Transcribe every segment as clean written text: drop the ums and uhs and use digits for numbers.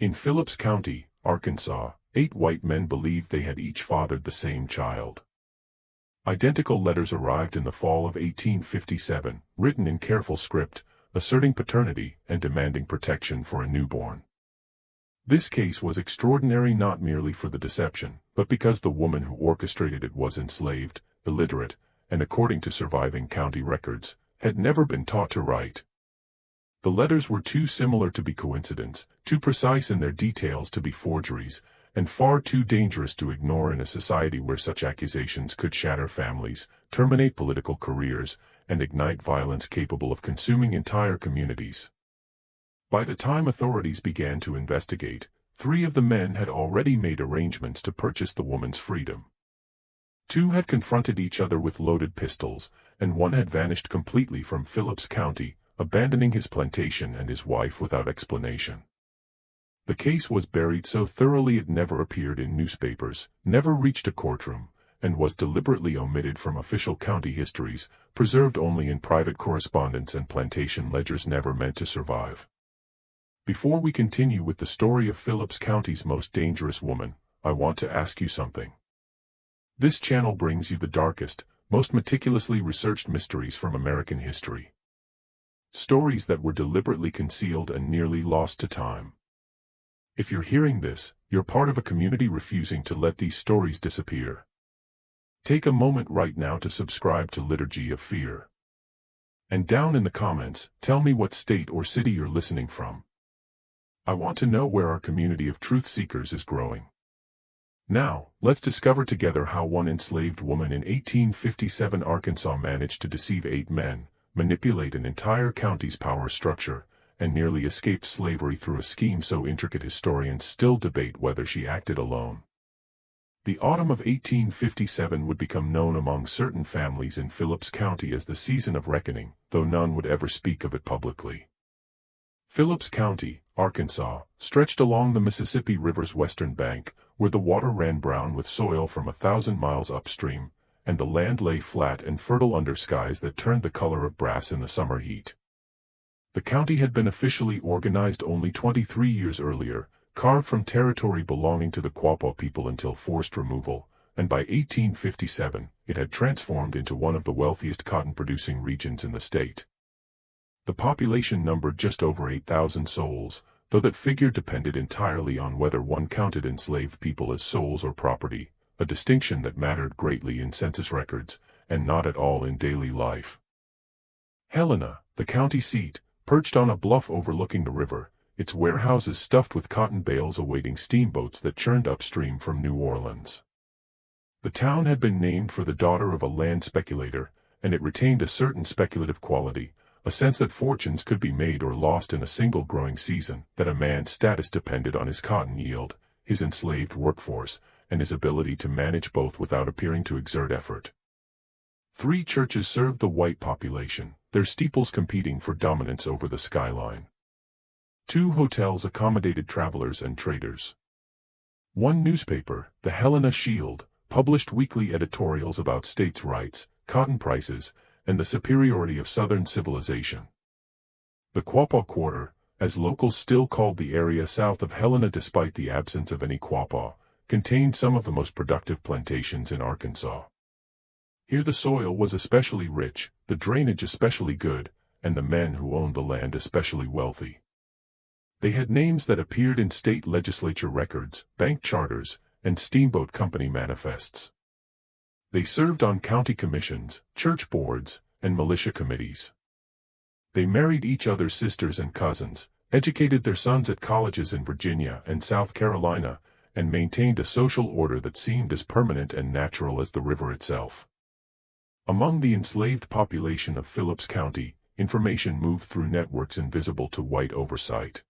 In Phillips County, Arkansas, 8 white men believed they had each fathered the same child. Identical letters arrived in the fall of 1857, written in careful script, asserting paternity and demanding protection for a newborn. This case was extraordinary not merely for the deception, but because the woman who orchestrated it was enslaved, illiterate, and according to surviving county records, had never been taught to write. The letters were too similar to be coincidence, too precise in their details to be forgeries, and far too dangerous to ignore in a society where such accusations could shatter families, terminate political careers, and ignite violence capable of consuming entire communities. By the time authorities began to investigate, 3 of the men had already made arrangements to purchase the woman's freedom. 2 had confronted each other with loaded pistols, and 1 had vanished completely from Phillips County, abandoning his plantation and his wife without explanation. The case was buried so thoroughly it never appeared in newspapers, never reached a courtroom, and was deliberately omitted from official county histories, preserved only in private correspondence and plantation ledgers never meant to survive. Before we continue with the story of Phillips County's most dangerous woman, I want to ask you something. This channel brings you the darkest, most meticulously researched mysteries from American history. Stories that were deliberately concealed and nearly lost to time. If you're hearing this, you're part of a community refusing to let these stories disappear. Take a moment right now to subscribe to Liturgy of Fear. And down in the comments, tell me what state or city you're listening from. I want to know where our community of truth seekers is growing. Now, let's discover together how one enslaved woman in 1857 Arkansas managed to deceive 8 men, manipulate an entire county's power structure, and nearly escape slavery through a scheme so intricate historians still debate whether she acted alone. The autumn of 1857 would become known among certain families in Phillips County as the season of reckoning, though none would ever speak of it publicly. Phillips County, Arkansas, stretched along the Mississippi River's western bank, where the water ran brown with soil from 1,000 miles upstream, and the land lay flat and fertile under skies that turned the color of brass in the summer heat. The county had been officially organized only 23 years earlier, carved from territory belonging to the Quapaw people until forced removal, and by 1857, it had transformed into one of the wealthiest cotton-producing regions in the state. The population numbered just over 8,000 souls, though that figure depended entirely on whether one counted enslaved people as souls or property, a distinction that mattered greatly in census records, and not at all in daily life. Helena, the county seat, perched on a bluff overlooking the river, its warehouses stuffed with cotton bales awaiting steamboats that churned upstream from New Orleans. The town had been named for the daughter of a land speculator, and it retained a certain speculative quality, a sense that fortunes could be made or lost in a single growing season, that a man's status depended on his cotton yield, his enslaved workforce, and his ability to manage both without appearing to exert effort. 3 churches served the white population, their steeples competing for dominance over the skyline. 2 hotels accommodated travelers and traders. 1 newspaper, the Helena Shield, published weekly editorials about states' rights, cotton prices, and the superiority of Southern civilization. The Quapaw Quarter, as locals still called the area south of Helena despite the absence of any Quapaw, contained some of the most productive plantations in Arkansas. Here the soil was especially rich, the drainage especially good, and the men who owned the land especially wealthy. They had names that appeared in state legislature records, bank charters, and steamboat company manifests. They served on county commissions, church boards, and militia committees. They married each other's sisters and cousins, educated their sons at colleges in Virginia and South Carolina, and maintained a social order that seemed as permanent and natural as the river itself. Among the enslaved population of Phillips County, information moved through networks invisible to white oversight.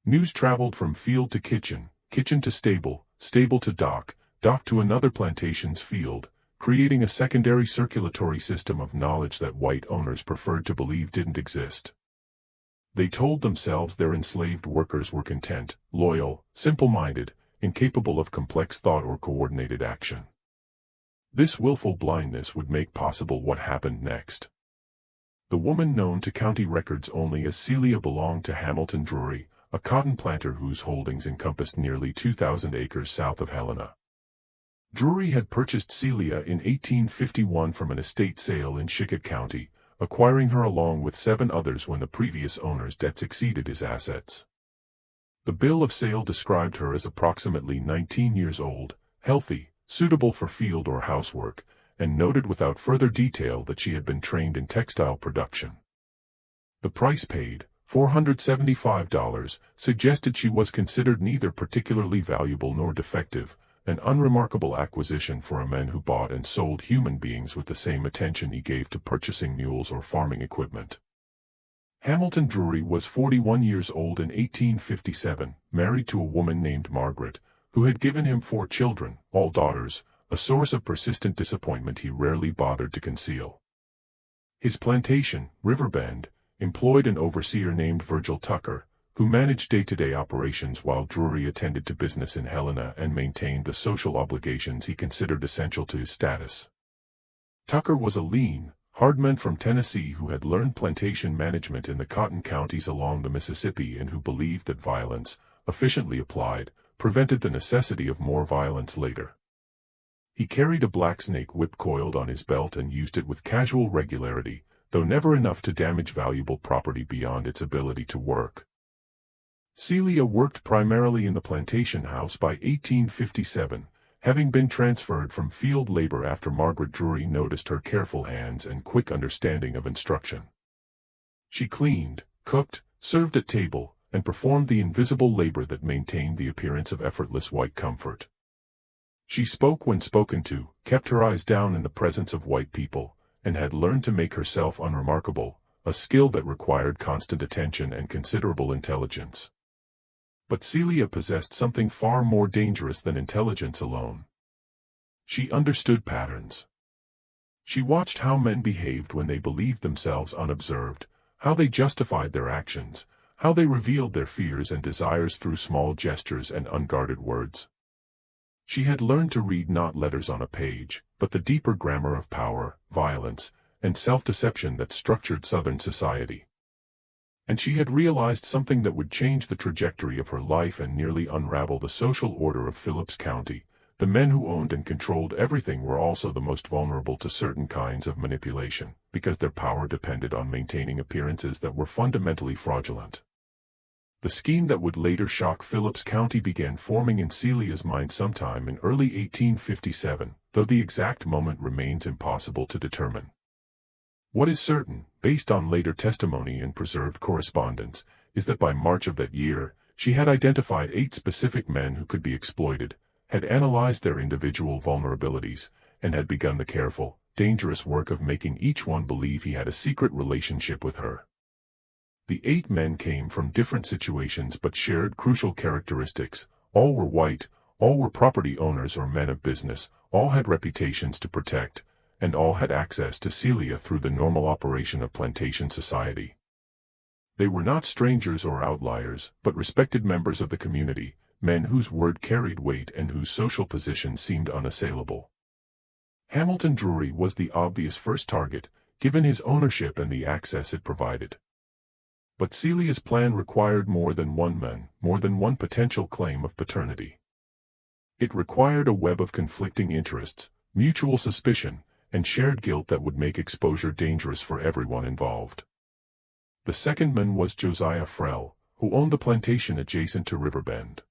News traveled from field to kitchen, kitchen to stable, stable to dock, dock to another plantation's field, creating a secondary circulatory system of knowledge that white owners preferred to believe didn't exist. They told themselves their enslaved workers were content, loyal, simple-minded, incapable of complex thought or coordinated action. This willful blindness would make possible what happened next. The woman known to county records only as Celia belonged to Hamilton Drury, a cotton planter whose holdings encompassed nearly 2,000 acres south of Helena. Drury had purchased Celia in 1851 from an estate sale in Shicket County, acquiring her along with 7 others when the previous owner's debts exceeded his assets. The bill of sale described her as approximately 19 years old, healthy, suitable for field or housework, and noted without further detail that she had been trained in textile production. The price paid, $475, suggested she was considered neither particularly valuable nor defective, an unremarkable acquisition for a man who bought and sold human beings with the same attention he gave to purchasing mules or farming equipment. Hamilton Drury was 41 years old in 1857, married to a woman named Margaret, who had given him 4 children, all daughters, a source of persistent disappointment he rarely bothered to conceal. His plantation, Riverbend, employed an overseer named Virgil Tucker, who managed day-to-day operations while Drury attended to business in Helena and maintained the social obligations he considered essential to his status. Tucker was a lean, hard man from Tennessee who had learned plantation management in the cotton counties along the Mississippi and who believed that violence, efficiently applied, prevented the necessity of more violence later. He carried a black snake whip coiled on his belt and used it with casual regularity, though never enough to damage valuable property beyond its ability to work. Celia worked primarily in the plantation house by 1857, having been transferred from field labor after Margaret Drury noticed her careful hands and quick understanding of instruction. She cleaned, cooked, served at table, and performed the invisible labor that maintained the appearance of effortless white comfort. She spoke when spoken to, kept her eyes down in the presence of white people, and had learned to make herself unremarkable, a skill that required constant attention and considerable intelligence. But Celia possessed something far more dangerous than intelligence alone. She understood patterns. She watched how men behaved when they believed themselves unobserved, how they justified their actions, how they revealed their fears and desires through small gestures and unguarded words. She had learned to read not letters on a page, but the deeper grammar of power, violence, and self-deception that structured Southern society. And she had realized something that would change the trajectory of her life and nearly unravel the social order of Phillips County. The men who owned and controlled everything were also the most vulnerable to certain kinds of manipulation, because their power depended on maintaining appearances that were fundamentally fraudulent. The scheme that would later shock Phillips County began forming in Celia's mind sometime in early 1857, though the exact moment remains impossible to determine. What is certain, based on later testimony and preserved correspondence, is that by March of that year, she had identified 8 specific men who could be exploited, had analyzed their individual vulnerabilities, and had begun the careful, dangerous work of making each one believe he had a secret relationship with her. The 8 men came from different situations but shared crucial characteristics. All were white, all were property owners or men of business, all had reputations to protect, and all had access to Celia through the normal operation of plantation society. They were not strangers or outliers, but respected members of the community, men whose word carried weight and whose social position seemed unassailable. Hamilton Drury was the obvious first target, given his ownership and the access it provided. But Celia's plan required more than one man, more than one potential claim of paternity. It required a web of conflicting interests, mutual suspicion, and shared guilt that would make exposure dangerous for everyone involved. The second man was Josiah Frell, who owned the plantation adjacent to Riverbend.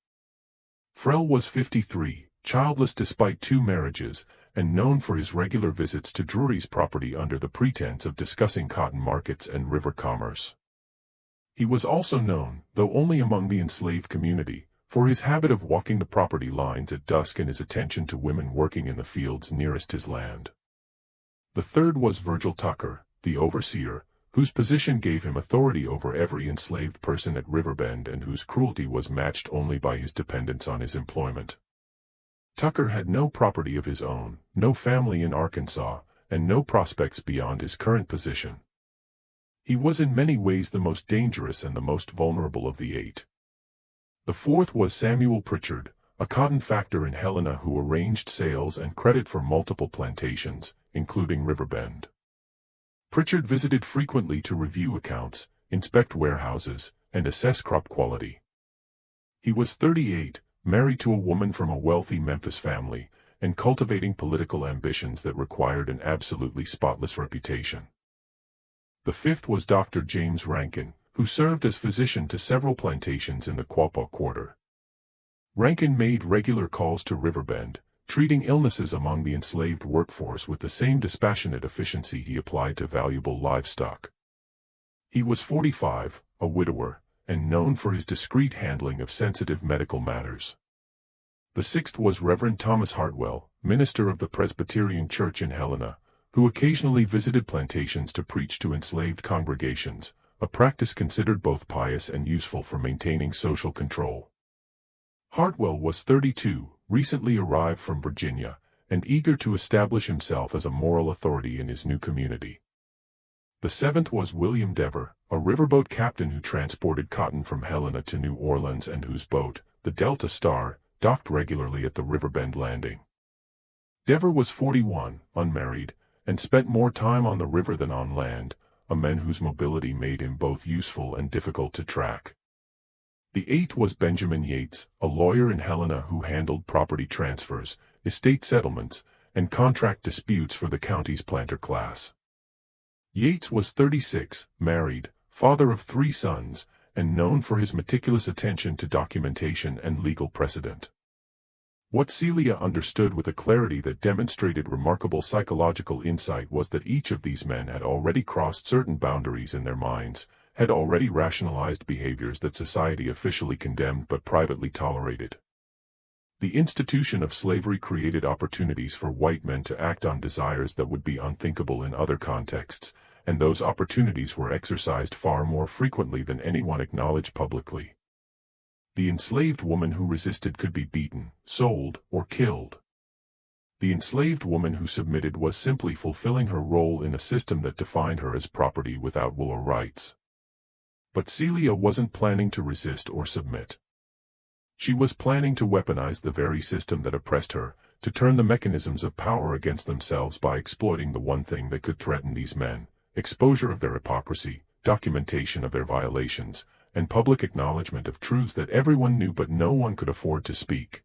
Frell was 53, childless despite 2 marriages, and known for his regular visits to Drury's property under the pretense of discussing cotton markets and river commerce. He was also known, though only among the enslaved community, for his habit of walking the property lines at dusk and his attention to women working in the fields nearest his land. The third was Virgil Tucker, the overseer, whose position gave him authority over every enslaved person at Riverbend and whose cruelty was matched only by his dependence on his employment. Tucker had no property of his own, no family in Arkansas, and no prospects beyond his current position. He was in many ways the most dangerous and the most vulnerable of the 8. The fourth was Samuel Pritchard, a cotton factor in Helena who arranged sales and credit for multiple plantations, including Riverbend. Pritchard visited frequently to review accounts, inspect warehouses, and assess crop quality. He was 38, married to a woman from a wealthy Memphis family, and cultivating political ambitions that required an absolutely spotless reputation. The fifth was Dr. James Rankin, who served as physician to several plantations in the Quapaw Quarter. Rankin made regular calls to Riverbend, treating illnesses among the enslaved workforce with the same dispassionate efficiency he applied to valuable livestock. He was 45, a widower, and known for his discreet handling of sensitive medical matters. The sixth was Reverend Thomas Hartwell, minister of the Presbyterian Church in Helena, who occasionally visited plantations to preach to enslaved congregations, a practice considered both pious and useful for maintaining social control. Hartwell was 32, recently arrived from Virginia, and eager to establish himself as a moral authority in his new community. The seventh was William Dever, a riverboat captain who transported cotton from Helena to New Orleans and whose boat, the Delta Star, docked regularly at the Riverbend landing. Dever was 41, unmarried, and spent more time on the river than on land, a man whose mobility made him both useful and difficult to track. The eighth was Benjamin Yates, a lawyer in Helena who handled property transfers, estate settlements, and contract disputes for the county's planter class. Yates was 36, married, father of 3 sons, and known for his meticulous attention to documentation and legal precedent. What Celia understood with a clarity that demonstrated remarkable psychological insight was that each of these men had already crossed certain boundaries in their minds, had already rationalized behaviors that society officially condemned but privately tolerated. The institution of slavery created opportunities for white men to act on desires that would be unthinkable in other contexts, and those opportunities were exercised far more frequently than anyone acknowledged publicly. The enslaved woman who resisted could be beaten, sold, or killed. The enslaved woman who submitted was simply fulfilling her role in a system that defined her as property without will or rights. But Celia wasn't planning to resist or submit. She was planning to weaponize the very system that oppressed her, to turn the mechanisms of power against themselves by exploiting the one thing that could threaten these men: exposure of their hypocrisy, documentation of their violations, and public acknowledgement of truths that everyone knew but no one could afford to speak.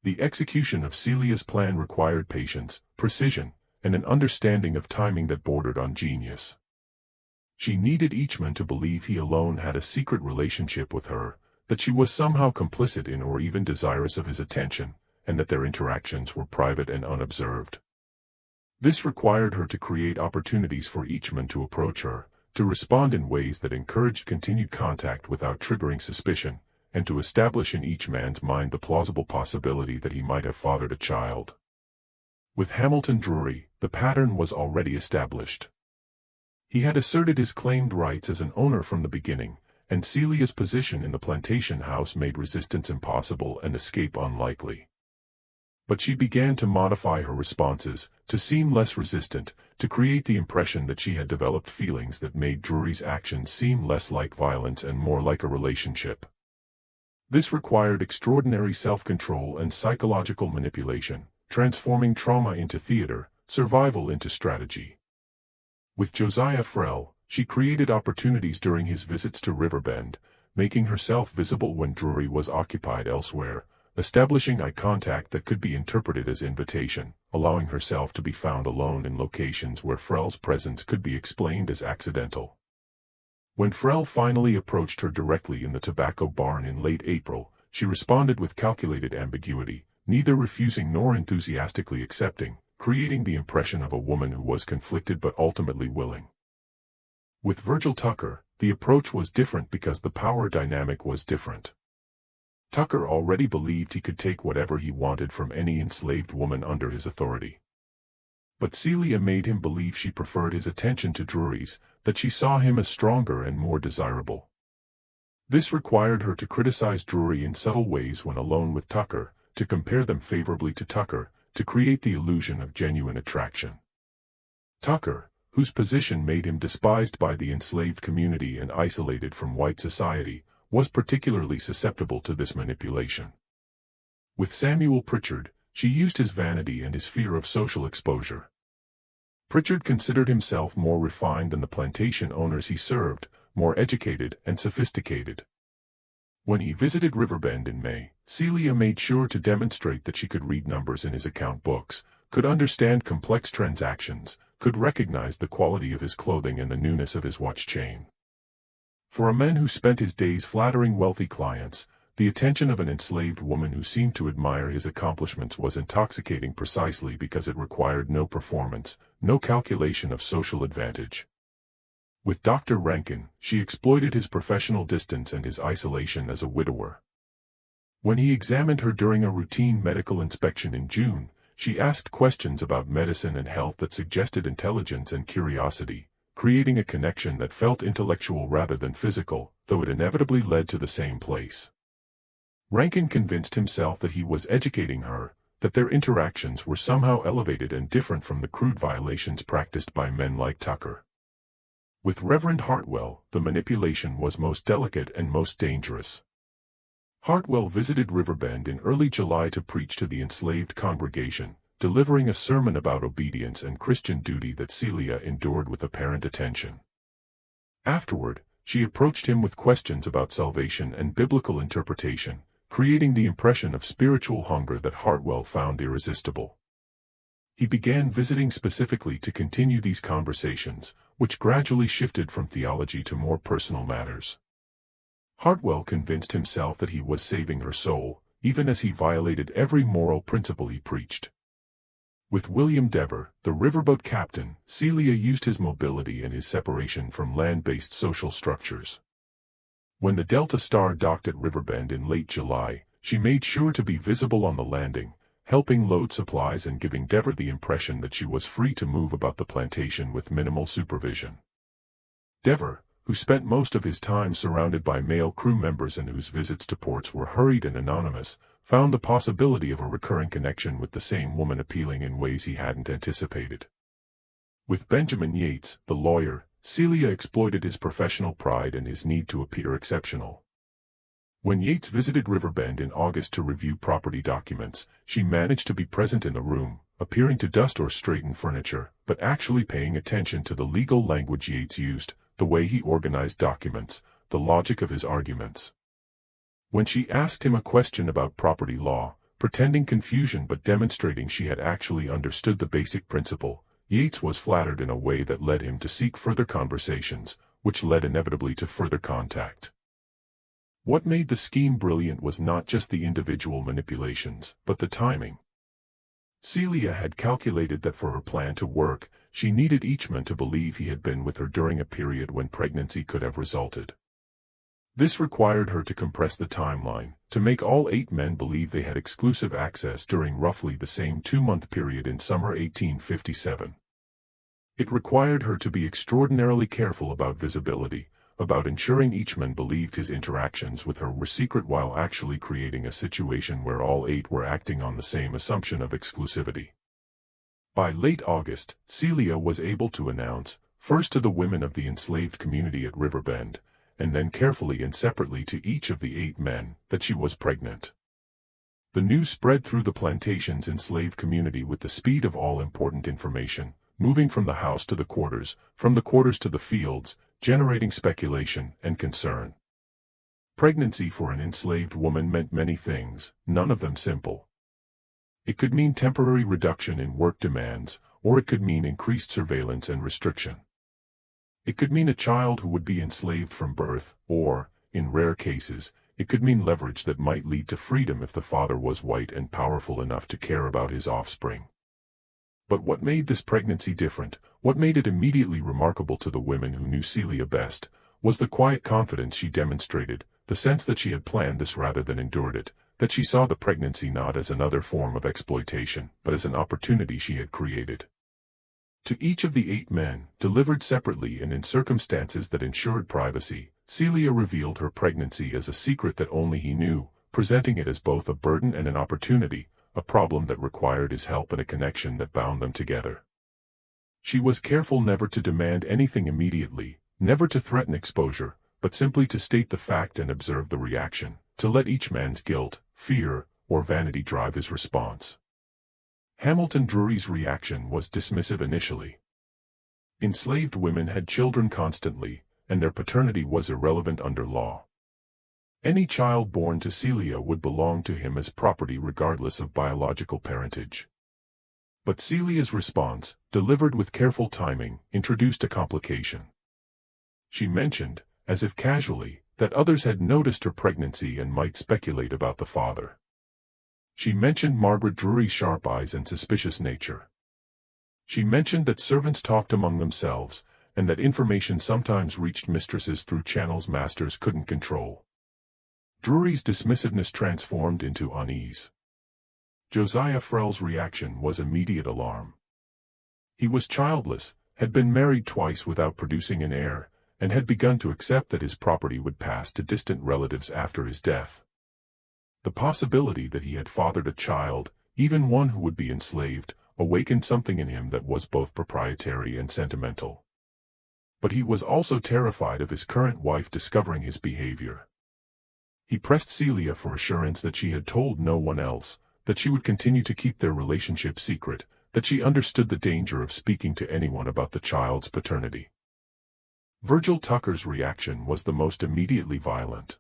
The execution of Celia's plan required patience, precision, and an understanding of timing that bordered on genius. She needed each man to believe he alone had a secret relationship with her, that she was somehow complicit in or even desirous of his attention, and that their interactions were private and unobserved. This required her to create opportunities for each man to approach her, to respond in ways that encouraged continued contact without triggering suspicion, and to establish in each man's mind the plausible possibility that he might have fathered a child. With Hamilton Drury, the pattern was already established. He had asserted his claimed rights as an owner from the beginning, and Celia's position in the plantation house made resistance impossible and escape unlikely. But she began to modify her responses, to seem less resistant, to create the impression that she had developed feelings that made Drury's actions seem less like violence and more like a relationship. This required extraordinary self-control and psychological manipulation, transforming trauma into theater, survival into strategy. With Josiah Frell, she created opportunities during his visits to Riverbend, making herself visible when Drury was occupied elsewhere, establishing eye contact that could be interpreted as invitation, allowing herself to be found alone in locations where Frell's presence could be explained as accidental. When Frell finally approached her directly in the tobacco barn in late April, she responded with calculated ambiguity, neither refusing nor enthusiastically accepting, creating the impression of a woman who was conflicted but ultimately willing. With Virgil Tucker, the approach was different because the power dynamic was different. Tucker already believed he could take whatever he wanted from any enslaved woman under his authority. But Celia made him believe she preferred his attention to Drury's, that she saw him as stronger and more desirable. This required her to criticize Drury in subtle ways when alone with Tucker, to compare them favorably to Tucker, to create the illusion of genuine attraction. Tucker, whose position made him despised by the enslaved community and isolated from white society, was particularly susceptible to this manipulation. With Samuel Pritchard, she used his vanity and his fear of social exposure. Pritchard considered himself more refined than the plantation owners he served, more educated and sophisticated. When he visited Riverbend in May, Celia made sure to demonstrate that she could read numbers in his account books, could understand complex transactions, could recognize the quality of his clothing and the newness of his watch chain. For a man who spent his days flattering wealthy clients, the attention of an enslaved woman who seemed to admire his accomplishments was intoxicating precisely because it required no performance, no calculation of social advantage. With Dr. Rankin, she exploited his professional distance and his isolation as a widower. When he examined her during a routine medical inspection in June, she asked questions about medicine and health that suggested intelligence and curiosity, creating a connection that felt intellectual rather than physical, though it inevitably led to the same place. Rankin convinced himself that he was educating her, that their interactions were somehow elevated and different from the crude violations practiced by men like Tucker. With Reverend Hartwell, the manipulation was most delicate and most dangerous. Hartwell visited Riverbend in early July to preach to the enslaved congregation, delivering a sermon about obedience and Christian duty that Celia endured with apparent attention. Afterward, she approached him with questions about salvation and biblical interpretation, creating the impression of spiritual hunger that Hartwell found irresistible. He began visiting specifically to continue these conversations, which gradually shifted from theology to more personal matters. Hartwell convinced himself that he was saving her soul, even as he violated every moral principle he preached. With William Dever, the riverboat captain, Celia used his mobility and his separation from land-based social structures. When the Delta Star docked at Riverbend in late July, she made sure to be visible on the landing, helping load supplies and giving Dever the impression that she was free to move about the plantation with minimal supervision. Dever, who spent most of his time surrounded by male crew members and whose visits to ports were hurried and anonymous, found the possibility of a recurring connection with the same woman appealing in ways he hadn't anticipated. With Benjamin Yates, the lawyer, Celia exploited his professional pride and his need to appear exceptional. When Yates visited Riverbend in August to review property documents, she managed to be present in the room, appearing to dust or straighten furniture, but actually paying attention to the legal language Yates used, the way he organized documents, the logic of his arguments. When she asked him a question about property law, pretending confusion but demonstrating she had actually understood the basic principle, Yates was flattered in a way that led him to seek further conversations, which led inevitably to further contact. What made the scheme brilliant was not just the individual manipulations, but the timing. Celia had calculated that for her plan to work, she needed each man to believe he had been with her during a period when pregnancy could have resulted. This required her to compress the timeline, to make all 8 men believe they had exclusive access during roughly the same 2-month period in summer 1857. It required her to be extraordinarily careful about visibility, about ensuring each man believed his interactions with her were secret while actually creating a situation where all 8 were acting on the same assumption of exclusivity. By late August, Celia was able to announce, first to the women of the enslaved community at Riverbend, and then carefully and separately to each of the 8 men, that she was pregnant. The news spread through the plantation's enslaved community with the speed of all important information, moving from the house to the quarters, from the quarters to the fields, generating speculation and concern. Pregnancy for an enslaved woman meant many things, none of them simple. It could mean temporary reduction in work demands, or it could mean increased surveillance and restriction. It could mean a child who would be enslaved from birth, or, in rare cases, it could mean leverage that might lead to freedom if the father was white and powerful enough to care about his offspring. But what made this pregnancy different, what made it immediately remarkable to the women who knew Celia best, was the quiet confidence she demonstrated, the sense that she had planned this rather than endured it, that she saw the pregnancy not as another form of exploitation, but as an opportunity she had created. To each of the 8 men, delivered separately and in circumstances that ensured privacy, Celia revealed her pregnancy as a secret that only he knew, presenting it as both a burden and an opportunity, a problem that required his help and a connection that bound them together. She was careful never to demand anything immediately, never to threaten exposure, but simply to state the fact and observe the reaction, to let each man's guilt, fear, or vanity drive his response. Hamilton Drury's reaction was dismissive initially. Enslaved women had children constantly, and their paternity was irrelevant under law. Any child born to Celia would belong to him as property regardless of biological parentage. But Celia's response, delivered with careful timing, introduced a complication. She mentioned, as if casually, that others had noticed her pregnancy and might speculate about the father. She mentioned Margaret Drury's sharp eyes and suspicious nature. She mentioned that servants talked among themselves, and that information sometimes reached mistresses through channels masters couldn't control. Drury's dismissiveness transformed into unease. Josiah Frell's reaction was immediate alarm. He was childless, had been married twice without producing an heir, and had begun to accept that his property would pass to distant relatives after his death. The possibility that he had fathered a child, even one who would be enslaved, awakened something in him that was both proprietary and sentimental. But he was also terrified of his current wife discovering his behavior. He pressed Celia for assurance that she had told no one else, that she would continue to keep their relationship secret, that she understood the danger of speaking to anyone about the child's paternity. Virgil Tucker's reaction was the most immediately violent.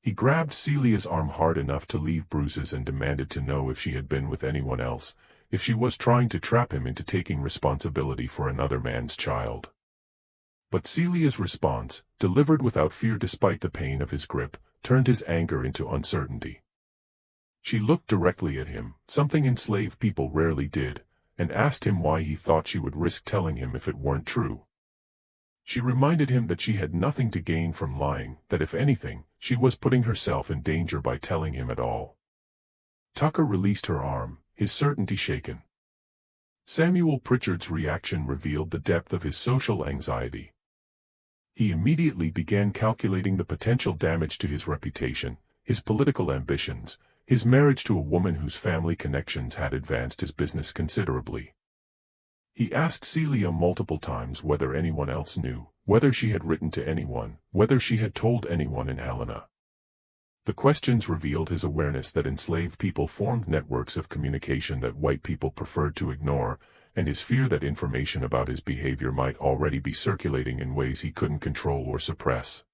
He grabbed Celia's arm hard enough to leave bruises and demanded to know if she had been with anyone else, if she was trying to trap him into taking responsibility for another man's child. But Celia's response, delivered without fear despite the pain of his grip, turned his anger into uncertainty. She looked directly at him, something enslaved people rarely did, and asked him why he thought she would risk telling him if it weren't true. She reminded him that she had nothing to gain from lying, that if anything, she was putting herself in danger by telling him at all. Tucker released her arm, his certainty shaken. Samuel Pritchard's reaction revealed the depth of his social anxiety. He immediately began calculating the potential damage to his reputation, his political ambitions, his marriage to a woman whose family connections had advanced his business considerably. He asked Celia multiple times whether anyone else knew, whether she had written to anyone, whether she had told anyone in Helena. The questions revealed his awareness that enslaved people formed networks of communication that white people preferred to ignore, and his fear that information about his behavior might already be circulating in ways he couldn't control or suppress.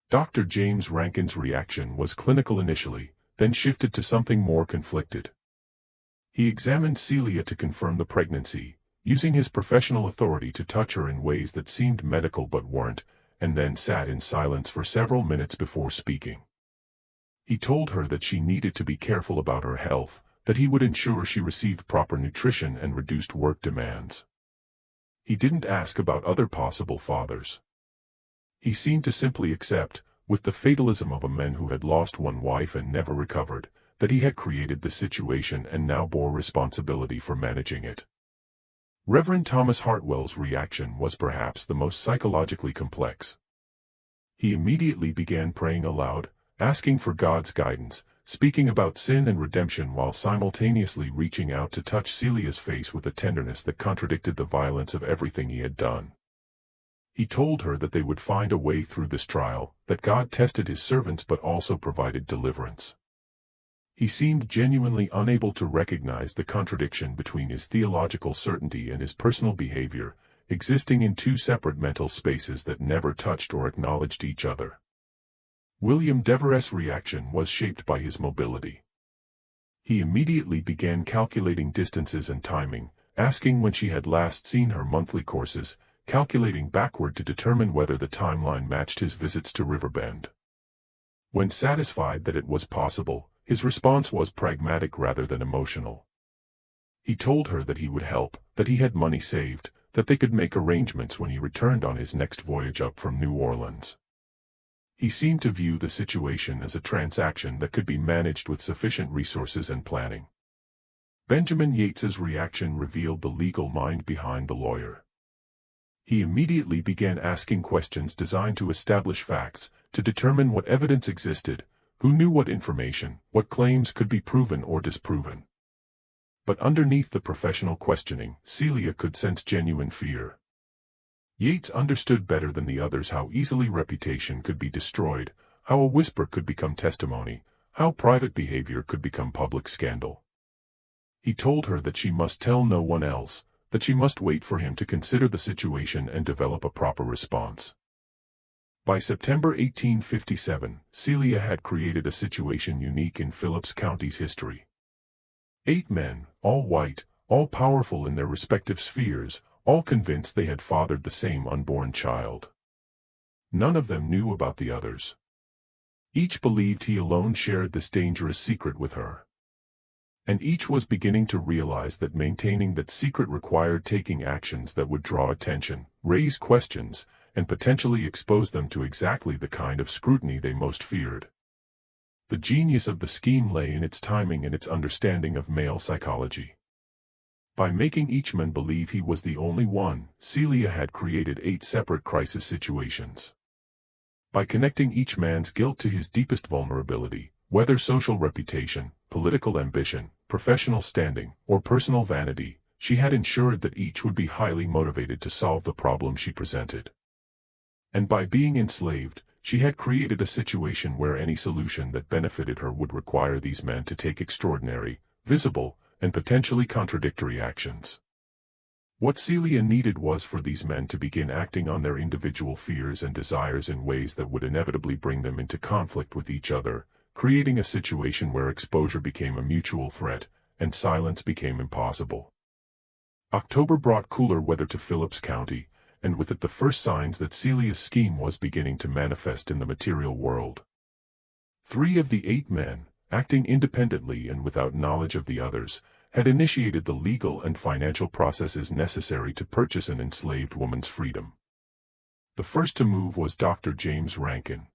Dr. James Rankin's reaction was clinical initially, then shifted to something more conflicted. He examined Celia to confirm the pregnancy, using his professional authority to touch her in ways that seemed medical but weren't, and then sat in silence for several minutes before speaking. He told her that she needed to be careful about her health, that he would ensure she received proper nutrition and reduced work demands. He didn't ask about other possible fathers. He seemed to simply accept, with the fatalism of a man who had lost one wife and never recovered, that he had created the situation and now bore responsibility for managing it. Reverend Thomas Hartwell's reaction was perhaps the most psychologically complex. He immediately began praying aloud, asking for God's guidance, speaking about sin and redemption while simultaneously reaching out to touch Celia's face with a tenderness that contradicted the violence of everything he had done. He told her that they would find a way through this trial, that God tested his servants but also provided deliverance. He seemed genuinely unable to recognize the contradiction between his theological certainty and his personal behavior, existing in two separate mental spaces that never touched or acknowledged each other. William Devereux's reaction was shaped by his mobility. He immediately began calculating distances and timing, asking when she had last seen her monthly courses, calculating backward to determine whether the timeline matched his visits to Riverbend. When satisfied that it was possible, his response was pragmatic rather than emotional. He told her that he would help, that he had money saved, that they could make arrangements when he returned on his next voyage up from New Orleans. He seemed to view the situation as a transaction that could be managed with sufficient resources and planning. Benjamin Yates's reaction revealed the legal mind behind the lawyer. He immediately began asking questions designed to establish facts, to determine what evidence existed, who knew what information, what claims could be proven or disproven. But underneath the professional questioning, Celia could sense genuine fear. Yates understood better than the others how easily reputation could be destroyed, how a whisper could become testimony, how private behavior could become public scandal. He told her that she must tell no one else, that she must wait for him to consider the situation and develop a proper response. By September 1857, Celia had created a situation unique in Phillips County's history. 8 men, all white, all powerful in their respective spheres, all convinced they had fathered the same unborn child. None of them knew about the others. Each believed he alone shared this dangerous secret with her. And each was beginning to realize that maintaining that secret required taking actions that would draw attention, raise questions, and potentially expose them to exactly the kind of scrutiny they most feared. The genius of the scheme lay in its timing and its understanding of male psychology. By making each man believe he was the only one, Celia had created 8 separate crisis situations. By connecting each man's guilt to his deepest vulnerability, whether social reputation, political ambition, professional standing, or personal vanity, she had ensured that each would be highly motivated to solve the problem she presented. And by being enslaved, she had created a situation where any solution that benefited her would require these men to take extraordinary, visible, and potentially contradictory actions. What Celia needed was for these men to begin acting on their individual fears and desires in ways that would inevitably bring them into conflict with each other, creating a situation where exposure became a mutual threat, and silence became impossible. October brought cooler weather to Phillips County, and with it the first signs that Celia's scheme was beginning to manifest in the material world. 3 of the 8 men, acting independently and without knowledge of the others, had initiated the legal and financial processes necessary to purchase an enslaved woman's freedom. The first to move was Dr. James Rankin.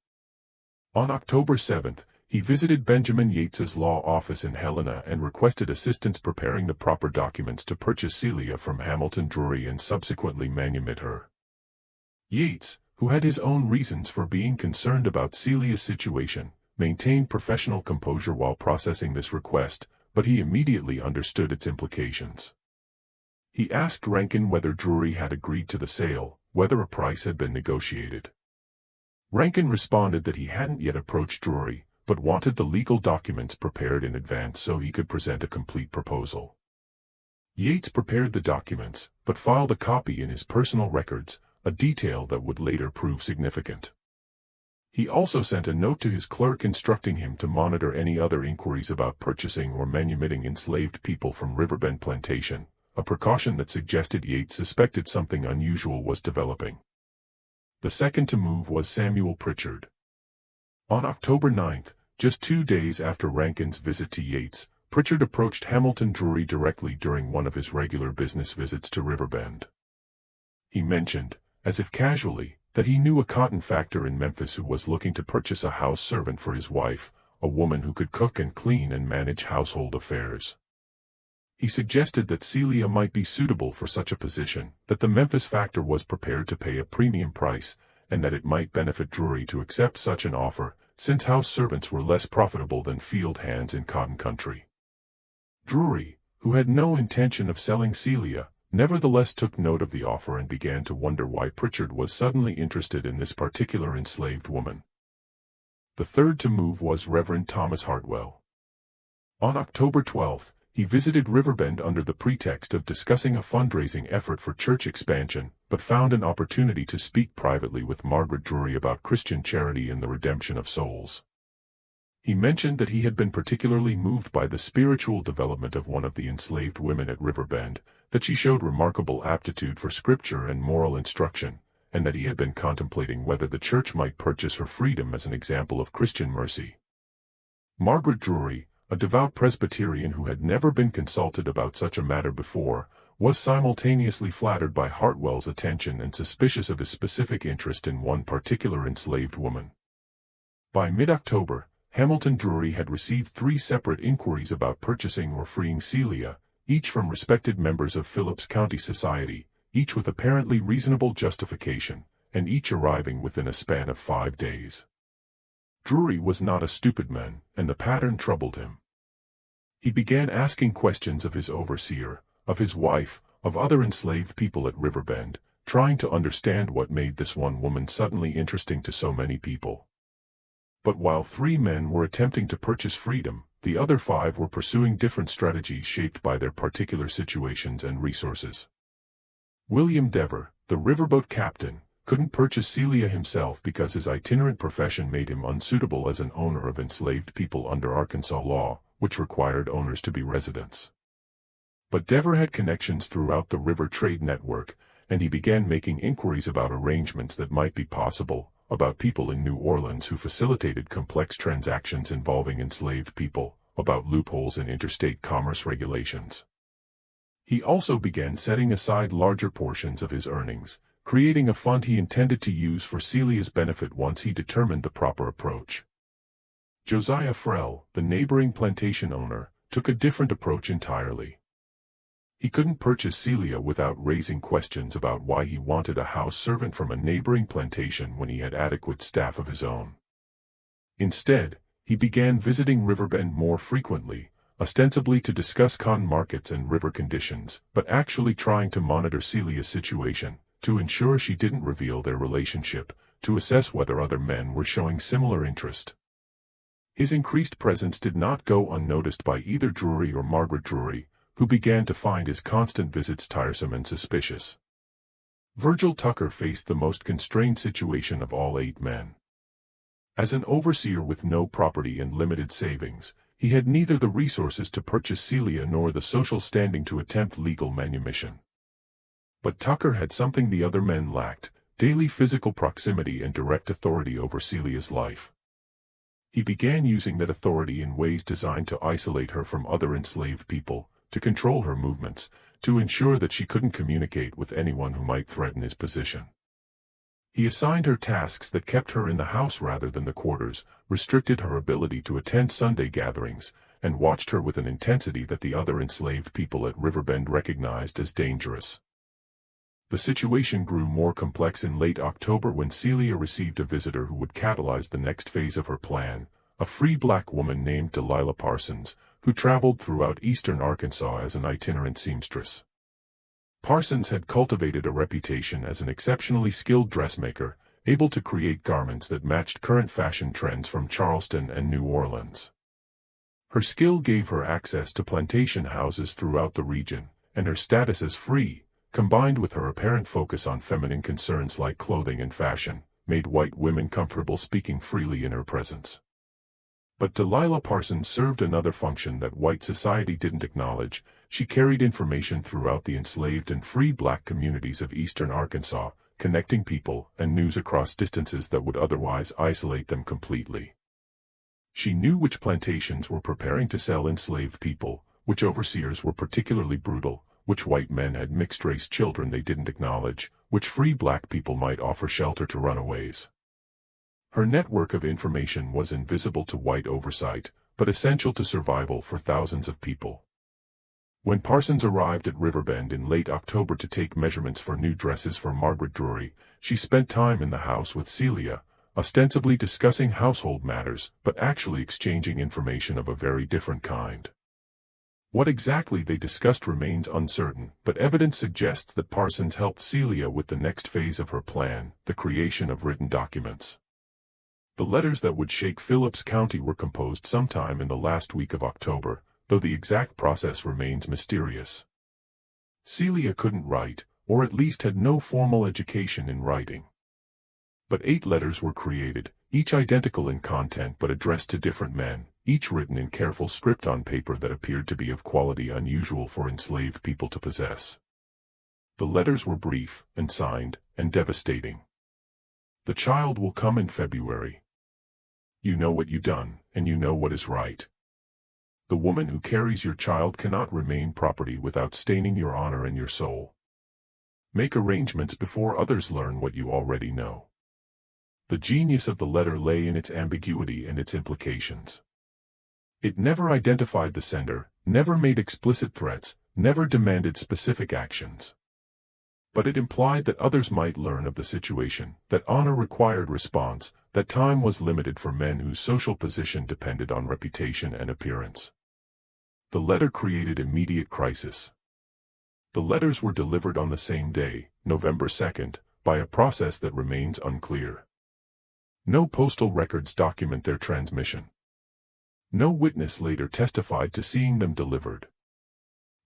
On October 7th, he visited Benjamin Yates's law office in Helena and requested assistance preparing the proper documents to purchase Celia from Hamilton Drury and subsequently manumit her. Yates, who had his own reasons for being concerned about Celia's situation, maintained professional composure while processing this request, but he immediately understood its implications. He asked Rankin whether Drury had agreed to the sale, whether a price had been negotiated. Rankin responded that he hadn't yet approached Drury, but wanted the legal documents prepared in advance so he could present a complete proposal. Yates prepared the documents, but filed a copy in his personal records, a detail that would later prove significant. He also sent a note to his clerk instructing him to monitor any other inquiries about purchasing or manumitting enslaved people from Riverbend Plantation, a precaution that suggested Yates suspected something unusual was developing. The second to move was Samuel Pritchard. On October 9th, just 2 days after Rankin's visit to Yates, Pritchard approached Hamilton Drury directly during one of his regular business visits to Riverbend. He mentioned, as if casually, that he knew a cotton factor in Memphis who was looking to purchase a house servant for his wife, a woman who could cook and clean and manage household affairs. He suggested that Celia might be suitable for such a position, that the Memphis factor was prepared to pay a premium price, and that it might benefit Drury to accept such an offer, since house servants were less profitable than field hands in cotton country. Drury, who had no intention of selling Celia, nevertheless took note of the offer and began to wonder why Pritchard was suddenly interested in this particular enslaved woman. The third to move was Reverend Thomas Hartwell. On October 12th, he visited Riverbend under the pretext of discussing a fundraising effort for church expansion, but found an opportunity to speak privately with Margaret Drury about Christian charity and the redemption of souls. He mentioned that he had been particularly moved by the spiritual development of one of the enslaved women at Riverbend, that she showed remarkable aptitude for scripture and moral instruction, and that he had been contemplating whether the church might purchase her freedom as an example of Christian mercy. Margaret Drury, a devout Presbyterian who had never been consulted about such a matter before, was simultaneously flattered by Hartwell's attention and suspicious of his specific interest in one particular enslaved woman. By mid-October, Hamilton Drury had received 3 separate inquiries about purchasing or freeing Celia, each from respected members of Phillips County society, each with apparently reasonable justification, and each arriving within a span of 5 days. Drury was not a stupid man, and the pattern troubled him. He began asking questions of his overseer, of his wife, of other enslaved people at Riverbend, trying to understand what made this one woman suddenly interesting to so many people. But while 3 men were attempting to purchase freedom, the other 5 were pursuing different strategies shaped by their particular situations and resources. William Dever, the riverboat captain, couldn't purchase Celia himself because his itinerant profession made him unsuitable as an owner of enslaved people under Arkansas law, which required owners to be residents. But Dever had connections throughout the river trade network, and he began making inquiries about arrangements that might be possible, about people in New Orleans who facilitated complex transactions involving enslaved people, about loopholes in interstate commerce regulations. He also began setting aside larger portions of his earnings, creating a fund he intended to use for Celia's benefit once he determined the proper approach. Josiah Frell, the neighboring plantation owner, took a different approach entirely. He couldn't purchase Celia without raising questions about why he wanted a house servant from a neighboring plantation when he had adequate staff of his own. Instead, he began visiting Riverbend more frequently, ostensibly to discuss cotton markets and river conditions, but actually trying to monitor Celia's situation, to ensure she didn't reveal their relationship, to assess whether other men were showing similar interest. His increased presence did not go unnoticed by either Drury or Margaret Drury, who began to find his constant visits tiresome and suspicious. Virgil Tucker faced the most constrained situation of all 8 men. As an overseer with no property and limited savings, he had neither the resources to purchase Celia nor the social standing to attempt legal manumission. But Tucker had something the other men lacked: daily physical proximity and direct authority over Celia's life. He began using that authority in ways designed to isolate her from other enslaved people, to control her movements, to ensure that she couldn't communicate with anyone who might threaten his position. He assigned her tasks that kept her in the house rather than the quarters, restricted her ability to attend Sunday gatherings, and watched her with an intensity that the other enslaved people at Riverbend recognized as dangerous. The situation grew more complex in late October when Celia received a visitor who would catalyze the next phase of her plan, a free black woman named Delilah Parsons, who traveled throughout eastern Arkansas as an itinerant seamstress. Parsons had cultivated a reputation as an exceptionally skilled dressmaker, able to create garments that matched current fashion trends from Charleston and New Orleans. Her skill gave her access to plantation houses throughout the region, and her status as free, combined with her apparent focus on feminine concerns like clothing and fashion, made white women comfortable speaking freely in her presence. But Delilah Parsons served another function that white society didn't acknowledge. She carried information throughout the enslaved and free black communities of eastern Arkansas, connecting people and news across distances that would otherwise isolate them completely. She knew which plantations were preparing to sell enslaved people, which overseers were particularly brutal, which white men had mixed-race children they didn't acknowledge, which free black people might offer shelter to runaways. Her network of information was invisible to white oversight, but essential to survival for thousands of people. When Parsons arrived at Riverbend in late October to take measurements for new dresses for Margaret Drury, she spent time in the house with Celia, ostensibly discussing household matters, but actually exchanging information of a very different kind. What exactly they discussed remains uncertain, but evidence suggests that Parsons helped Celia with the next phase of her plan, the creation of written documents. The letters that would shake Phillips County were composed sometime in the last week of October, though the exact process remains mysterious. Celia couldn't write, or at least had no formal education in writing. But 8 letters were created, each identical in content but addressed to different men, each written in careful script on paper that appeared to be of quality unusual for enslaved people to possess. The letters were brief, and signed, and devastating. The child will come in February. You know what you've done, and you know what is right. The woman who carries your child cannot remain property without staining your honor and your soul. Make arrangements before others learn what you already know. The genius of the letter lay in its ambiguity and its implications. It never identified the sender, never made explicit threats, never demanded specific actions. But it implied that others might learn of the situation, that honor required response, that time was limited for men whose social position depended on reputation and appearance. The letter created immediate crisis. The letters were delivered on the same day, November 2nd, by a process that remains unclear. No postal records document their transmission. No witness later testified to seeing them delivered.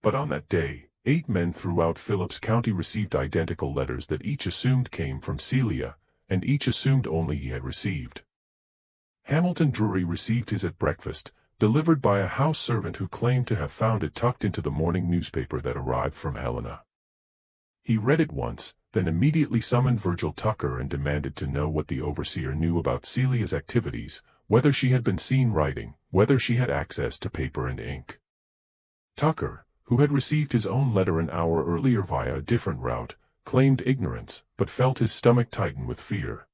But on that day, 8 men throughout Phillips County received identical letters that each assumed came from Celia, and each assumed only he had received. Hamilton Drury received his at breakfast, delivered by a house servant who claimed to have found it tucked into the morning newspaper that arrived from Helena. He read it once, then immediately summoned Virgil Tucker and demanded to know what the overseer knew about Celia's activities, whether she had been seen writing, whether she had access to paper and ink. Tucker, who had received his own letter an hour earlier via a different route, claimed ignorance, but felt his stomach tighten with fear.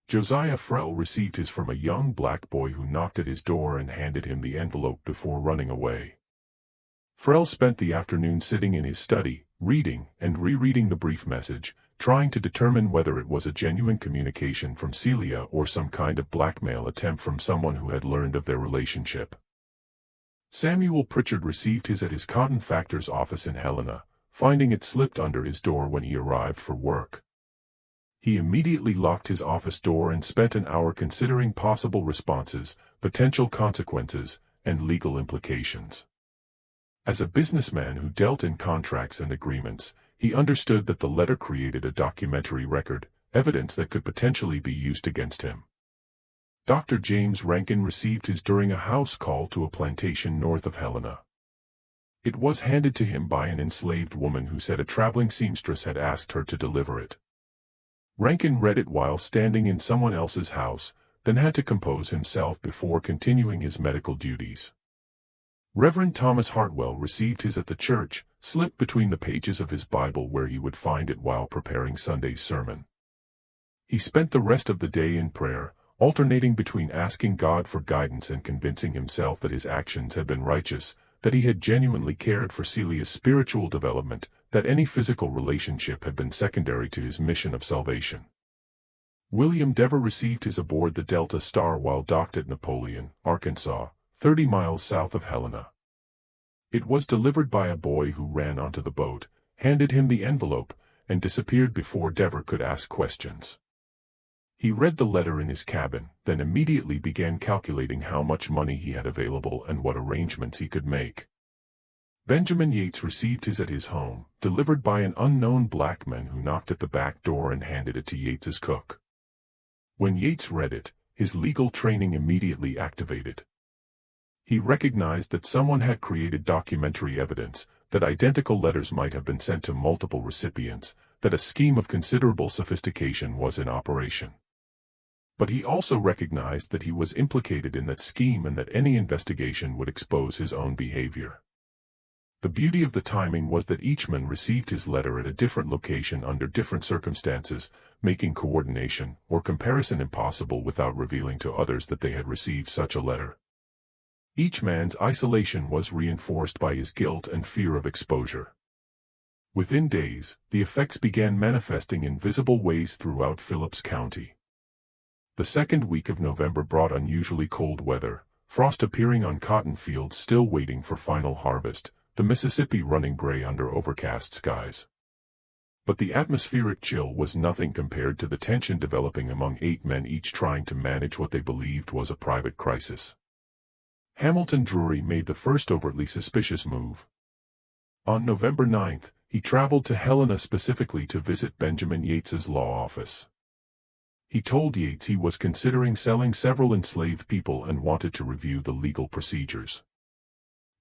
Josiah Frell received his from a young black boy who knocked at his door and handed him the envelope before running away. Frell spent the afternoon sitting in his study, reading and rereading the brief message, trying to determine whether it was a genuine communication from Celia or some kind of blackmail attempt from someone who had learned of their relationship. Samuel Pritchard received his at his cotton factor's office in Helena, finding it slipped under his door when he arrived for work. He immediately locked his office door and spent an hour considering possible responses, potential consequences, and legal implications. As a businessman who dealt in contracts and agreements, he understood that the letter created a documentary record, evidence that could potentially be used against him. Dr. James Rankin received his during a house call to a plantation north of Helena. It was handed to him by an enslaved woman who said a traveling seamstress had asked her to deliver it. Rankin read it while standing in someone else's house, then had to compose himself before continuing his medical duties. Reverend Thomas Hartwell received his at the church, slipped between the pages of his Bible where he would find it while preparing Sunday's sermon. He spent the rest of the day in prayer, alternating between asking God for guidance and convincing himself that his actions had been righteous, that he had genuinely cared for Celia's spiritual development, that any physical relationship had been secondary to his mission of salvation. William Dever received his aboard the Delta Star while docked at Napoleon, Arkansas, 30 miles south of Helena. It was delivered by a boy who ran onto the boat, handed him the envelope, and disappeared before Dever could ask questions. He read the letter in his cabin, then immediately began calculating how much money he had available and what arrangements he could make. Benjamin Yates received his at his home, delivered by an unknown black man who knocked at the back door and handed it to Yates's cook. When Yates read it, his legal training immediately activated. He recognized that someone had created documentary evidence, that identical letters might have been sent to multiple recipients, that a scheme of considerable sophistication was in operation. But he also recognized that he was implicated in that scheme and that any investigation would expose his own behavior. The beauty of the timing was that each man received his letter at a different location under different circumstances, making coordination or comparison impossible without revealing to others that they had received such a letter. Each man's isolation was reinforced by his guilt and fear of exposure. Within days, the effects began manifesting in visible ways throughout Phillips County. The second week of November brought unusually cold weather, frost appearing on cotton fields still waiting for final harvest, the Mississippi running gray under overcast skies. But the atmospheric chill was nothing compared to the tension developing among 8 men each trying to manage what they believed was a private crisis. Hamilton Drury made the first overtly suspicious move. On November 9, he traveled to Helena specifically to visit Benjamin Yates's law office. He told Yates he was considering selling several enslaved people and wanted to review the legal procedures.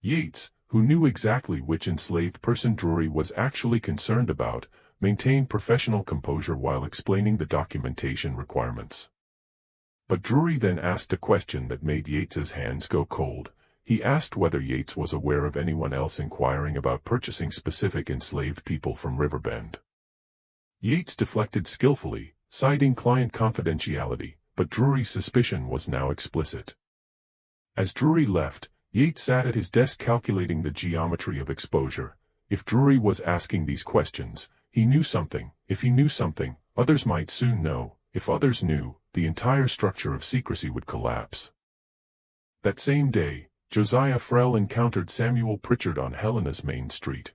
Yates, who knew exactly which enslaved person Drury was actually concerned about, maintained professional composure while explaining the documentation requirements. But Drury then asked a question that made Yates's hands go cold. He asked whether Yates was aware of anyone else inquiring about purchasing specific enslaved people from Riverbend. Yates deflected skillfully, citing client confidentiality, but Drury's suspicion was now explicit. As Drury left, Yates sat at his desk calculating the geometry of exposure. If Drury was asking these questions, he knew something. If he knew something, others might soon know. If others knew, the entire structure of secrecy would collapse. That same day, Josiah Frell encountered Samuel Pritchard on Helena's main street.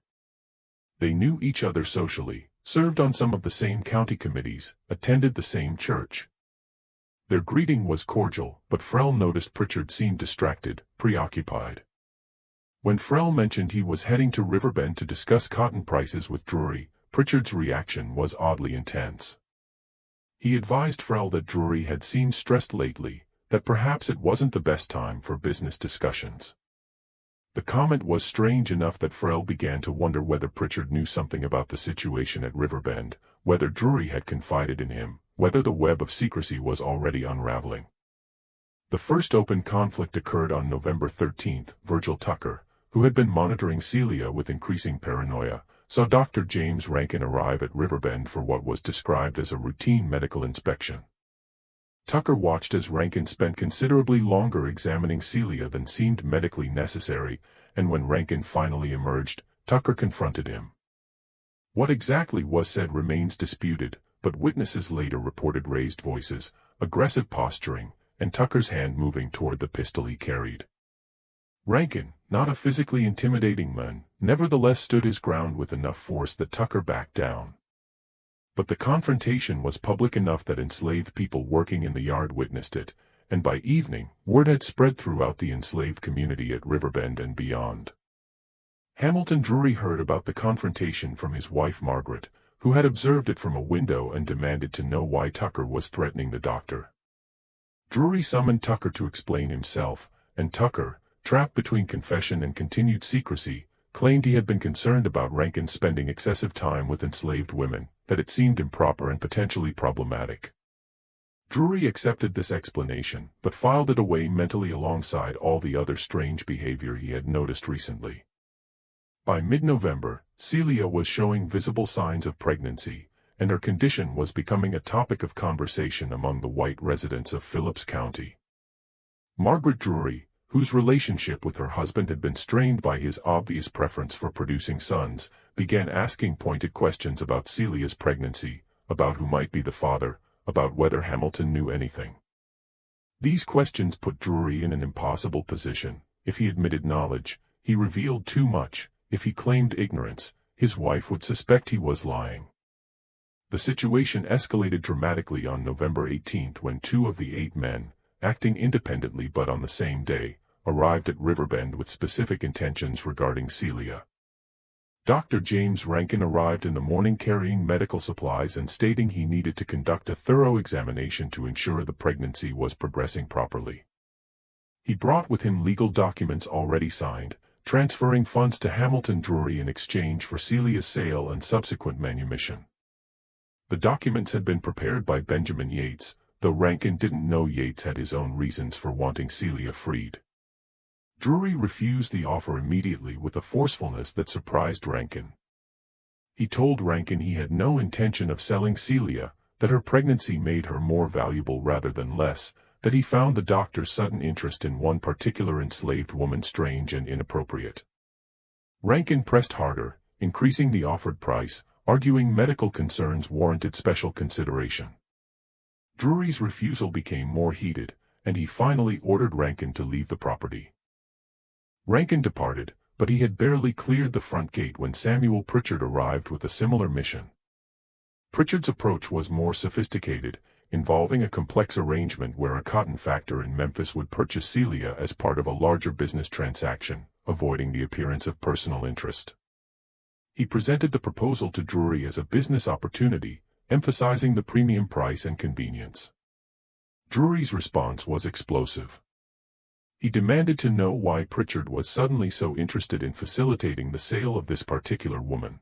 They knew each other socially, served on some of the same county committees, attended the same church. Their greeting was cordial, but Frell noticed Pritchard seemed distracted, preoccupied. When Frell mentioned he was heading to Riverbend to discuss cotton prices with Drury, Pritchard's reaction was oddly intense. He advised Frell that Drury had seemed stressed lately, that perhaps it wasn't the best time for business discussions. The comment was strange enough that Frell began to wonder whether Pritchard knew something about the situation at Riverbend, whether Drury had confided in him, whether the web of secrecy was already unraveling. The first open conflict occurred on November 13. Virgil Tucker, who had been monitoring Celia with increasing paranoia, saw Dr. James Rankin arrive at Riverbend for what was described as a routine medical inspection. Tucker watched as Rankin spent considerably longer examining Celia than seemed medically necessary, and when Rankin finally emerged, Tucker confronted him. What exactly was said remains disputed, but witnesses later reported raised voices, aggressive posturing, and Tucker's hand moving toward the pistol he carried. Rankin, not a physically intimidating man, nevertheless stood his ground with enough force that Tucker backed down. But the confrontation was public enough that enslaved people working in the yard witnessed it, and by evening, word had spread throughout the enslaved community at Riverbend and beyond. Hamilton Drury heard about the confrontation from his wife Margaret, who had observed it from a window and demanded to know why Tucker was threatening the doctor. Drury summoned Tucker to explain himself, and Tucker, trapped between confession and continued secrecy, claimed he had been concerned about Rankin spending excessive time with enslaved women, that it seemed improper and potentially problematic. Drury accepted this explanation, but filed it away mentally alongside all the other strange behavior he had noticed recently. By mid-November, Celia was showing visible signs of pregnancy, and her condition was becoming a topic of conversation among the white residents of Phillips County. Margaret Drury, whose relationship with her husband had been strained by his obvious preference for producing sons, began asking pointed questions about Celia's pregnancy, about who might be the father, about whether Hamilton knew anything. These questions put Drury in an impossible position. If he admitted knowledge, he revealed too much. If he claimed ignorance, his wife would suspect he was lying. The situation escalated dramatically on November 18 when 2 of the 8 men, acting independently but on the same day, arrived at Riverbend with specific intentions regarding Celia. Dr. James Rankin arrived in the morning carrying medical supplies and stating he needed to conduct a thorough examination to ensure the pregnancy was progressing properly. He brought with him legal documents already signed, transferring funds to Hamilton Drury in exchange for Celia's sale and subsequent manumission. The documents had been prepared by Benjamin Yates, though Rankin didn't know Yates had his own reasons for wanting Celia freed. Drury refused the offer immediately with a forcefulness that surprised Rankin. He told Rankin he had no intention of selling Celia, that her pregnancy made her more valuable rather than less, that he found the doctor's sudden interest in one particular enslaved woman strange and inappropriate. Rankin pressed harder, increasing the offered price, arguing medical concerns warranted special consideration. Drury's refusal became more heated, and he finally ordered Rankin to leave the property. Rankin departed, but he had barely cleared the front gate when Samuel Pritchard arrived with a similar mission. Pritchard's approach was more sophisticated, involving a complex arrangement where a cotton factor in Memphis would purchase Celia as part of a larger business transaction, avoiding the appearance of personal interest. He presented the proposal to Drury as a business opportunity, emphasizing the premium price and convenience. Drury's response was explosive. He demanded to know why Pritchard was suddenly so interested in facilitating the sale of this particular woman.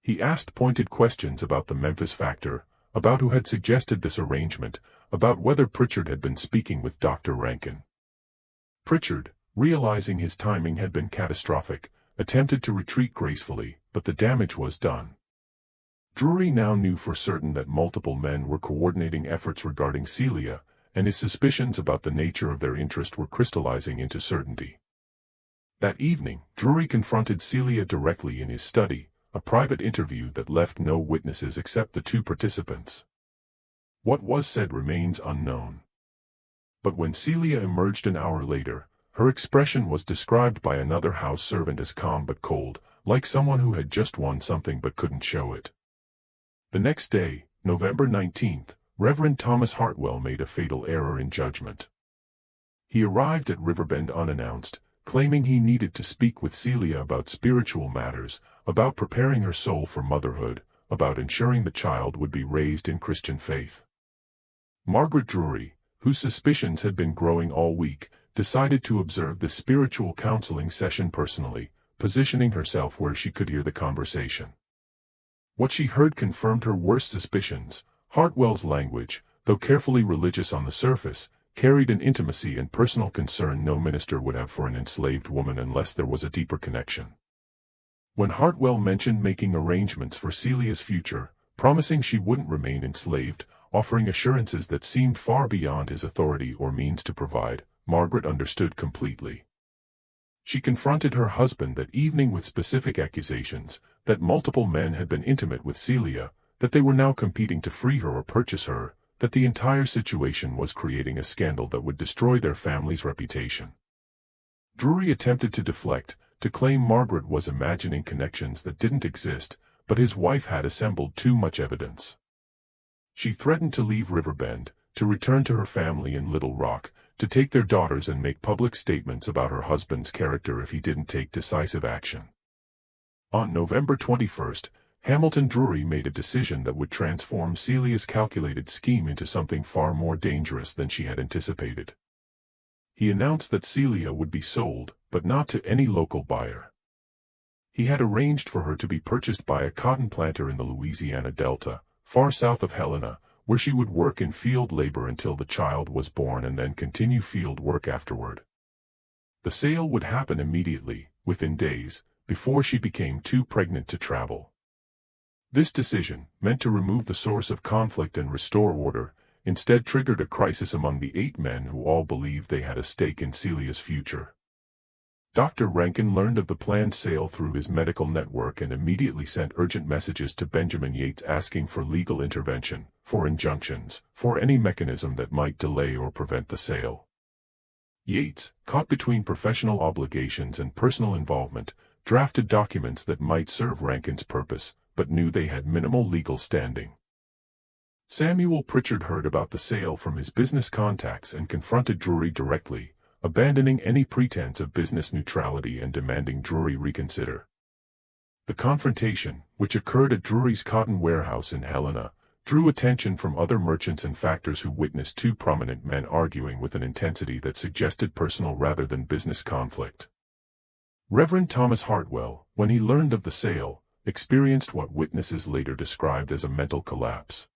He asked pointed questions about the Memphis factor, about who had suggested this arrangement, about whether Pritchard had been speaking with Dr. Rankin. Pritchard, realizing his timing had been catastrophic, attempted to retreat gracefully, but the damage was done. Drury now knew for certain that multiple men were coordinating efforts regarding Celia, and his suspicions about the nature of their interest were crystallizing into certainty. That evening, Drury confronted Celia directly in his study, a private interview that left no witnesses except the 2 participants. What was said remains unknown. But when Celia emerged an hour later, her expression was described by another house servant as calm but cold, like someone who had just won something but couldn't show it. The next day, November 19th, Reverend Thomas Hartwell made a fatal error in judgment. He arrived at Riverbend unannounced, claiming he needed to speak with Celia about spiritual matters, about preparing her soul for motherhood, about ensuring the child would be raised in Christian faith. Margaret Drury, whose suspicions had been growing all week, decided to observe the spiritual counseling session personally, positioning herself where she could hear the conversation. What she heard confirmed her worst suspicions. Hartwell's language, though carefully religious on the surface, carried an intimacy and personal concern no minister would have for an enslaved woman unless there was a deeper connection. When Hartwell mentioned making arrangements for Celia's future, promising she wouldn't remain enslaved, offering assurances that seemed far beyond his authority or means to provide, Margaret understood completely. She confronted her husband that evening with specific accusations, that multiple men had been intimate with Celia, that they were now competing to free her or purchase her, that the entire situation was creating a scandal that would destroy their family's reputation. Drury attempted to deflect, to claim Margaret was imagining connections that didn't exist, but his wife had assembled too much evidence. She threatened to leave Riverbend, to return to her family in Little Rock, to take their daughters and make public statements about her husband's character if he didn't take decisive action. On November 21st, Hamilton Drury made a decision that would transform Celia's calculated scheme into something far more dangerous than she had anticipated. He announced that Celia would be sold, but not to any local buyer. He had arranged for her to be purchased by a cotton planter in the Louisiana Delta, far south of Helena, where she would work in field labor until the child was born and then continue field work afterward. The sale would happen immediately, within days, before she became too pregnant to travel. This decision, meant to remove the source of conflict and restore order, instead triggered a crisis among the 8 men who all believed they had a stake in Celia's future. Dr. Rankin learned of the planned sale through his medical network and immediately sent urgent messages to Benjamin Yates asking for legal intervention, for injunctions, for any mechanism that might delay or prevent the sale. Yates, caught between professional obligations and personal involvement, drafted documents that might serve Rankin's purpose, but knew they had minimal legal standing. Samuel Pritchard heard about the sale from his business contacts and confronted Drury directly, abandoning any pretense of business neutrality and demanding Drury reconsider. The confrontation, which occurred at Drury's cotton warehouse in Helena, drew attention from other merchants and factors who witnessed 2 prominent men arguing with an intensity that suggested personal rather than business conflict. Reverend Thomas Hartwell, when he learned of the sale, experienced what witnesses later described as a mental collapse.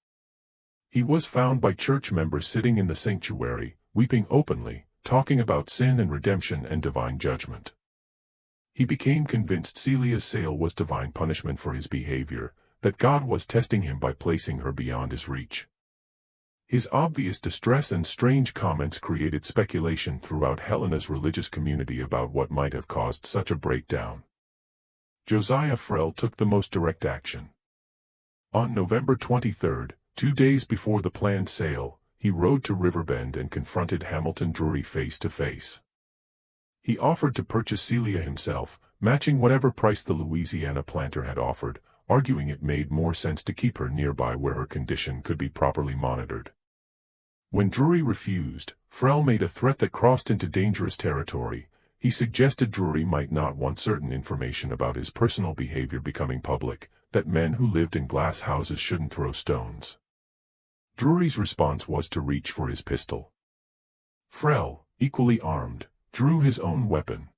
He was found by church members sitting in the sanctuary, weeping openly, talking about sin and redemption and divine judgment. He became convinced Celia's sale was divine punishment for his behavior, that God was testing him by placing her beyond his reach. His obvious distress and strange comments created speculation throughout Helena's religious community about what might have caused such a breakdown. Josiah Frell took the most direct action. On November 23, 2 days before the planned sale, he rode to Riverbend and confronted Hamilton Drury face to face. He offered to purchase Celia himself, matching whatever price the Louisiana planter had offered, arguing it made more sense to keep her nearby where her condition could be properly monitored. When Drury refused, Frell made a threat that crossed into dangerous territory. He suggested Drury might not want certain information about his personal behavior becoming public, that men who lived in glass houses shouldn't throw stones. Drury's response was to reach for his pistol. Frell, equally armed, drew his own weapon.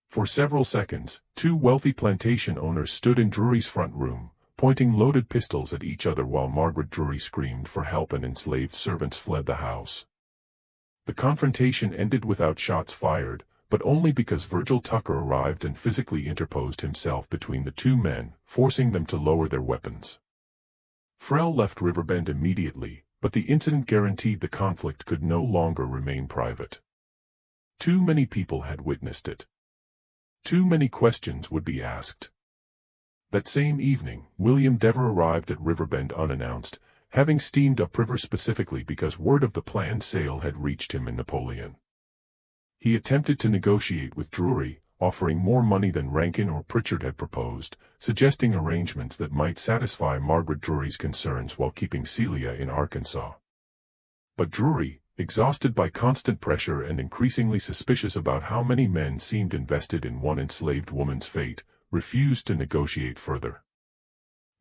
For several seconds, 2 wealthy plantation owners stood in Drury's front room, pointing loaded pistols at each other while Margaret Drury screamed for help and enslaved servants fled the house. The confrontation ended without shots fired, but only because Virgil Tucker arrived and physically interposed himself between the 2 men, forcing them to lower their weapons. Frell left Riverbend immediately, but the incident guaranteed the conflict could no longer remain private. Too many people had witnessed it. Too many questions would be asked. That same evening, William Dever arrived at Riverbend unannounced, having steamed upriver specifically because word of the planned sale had reached him in Napoleon. He attempted to negotiate with Drury, offering more money than Rankin or Pritchard had proposed, suggesting arrangements that might satisfy Margaret Drury's concerns while keeping Celia in Arkansas. But Drury, exhausted by constant pressure and increasingly suspicious about how many men seemed invested in one enslaved woman's fate, refused to negotiate further.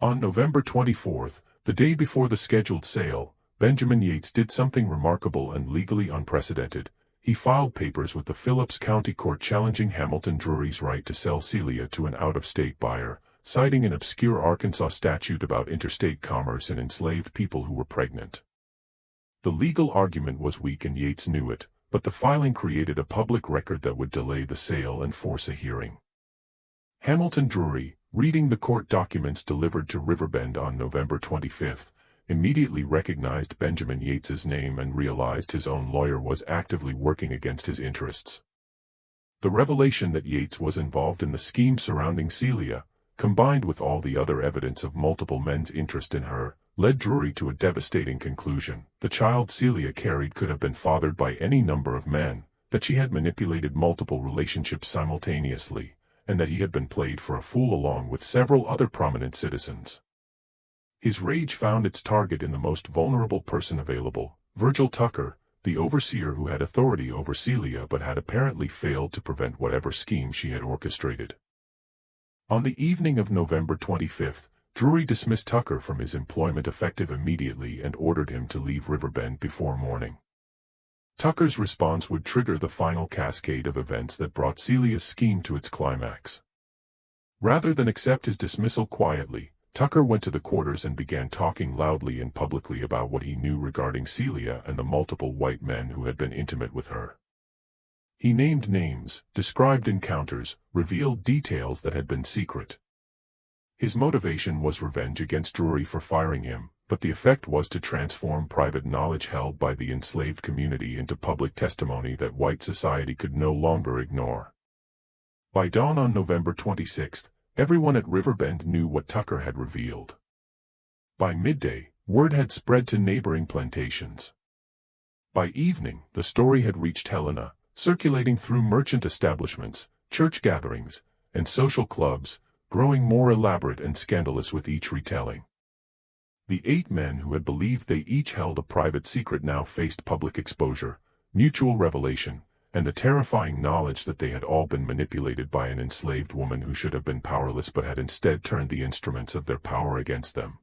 On November 24, the day before the scheduled sale, Benjamin Yates did something remarkable and legally unprecedented. He filed papers with the Phillips County Court challenging Hamilton Drury's right to sell Celia to an out-of-state buyer, citing an obscure Arkansas statute about interstate commerce and enslaved people who were pregnant. The legal argument was weak and Yates knew it, but the filing created a public record that would delay the sale and force a hearing. Hamilton Drury, reading the court documents delivered to Riverbend on November 25, immediately recognized Benjamin Yates's name and realized his own lawyer was actively working against his interests. The revelation that Yates was involved in the scheme surrounding Celia, combined with all the other evidence of multiple men's interest in her, led Drury to a devastating conclusion. The child Celia carried could have been fathered by any number of men, that she had manipulated multiple relationships simultaneously, and that he had been played for a fool along with several other prominent citizens. His rage found its target in the most vulnerable person available, Virgil Tucker, the overseer who had authority over Celia but had apparently failed to prevent whatever scheme she had orchestrated. On the evening of November 25, Drury dismissed Tucker from his employment effective immediately and ordered him to leave Riverbend before morning. Tucker's response would trigger the final cascade of events that brought Celia's scheme to its climax. Rather than accept his dismissal quietly, Tucker went to the quarters and began talking loudly and publicly about what he knew regarding Celia and the multiple white men who had been intimate with her. He named names, described encounters, revealed details that had been secret. His motivation was revenge against Drury for firing him, but the effect was to transform private knowledge held by the enslaved community into public testimony that white society could no longer ignore. By dawn on November 26, everyone at Riverbend knew what Tucker had revealed. By midday, word had spread to neighboring plantations. By evening, the story had reached Helena, circulating through merchant establishments, church gatherings, and social clubs, growing more elaborate and scandalous with each retelling. The 8 men who had believed they each held a private secret now faced public exposure, mutual revelation, and the terrifying knowledge that they had all been manipulated by an enslaved woman who should have been powerless but had instead turned the instruments of their power against them.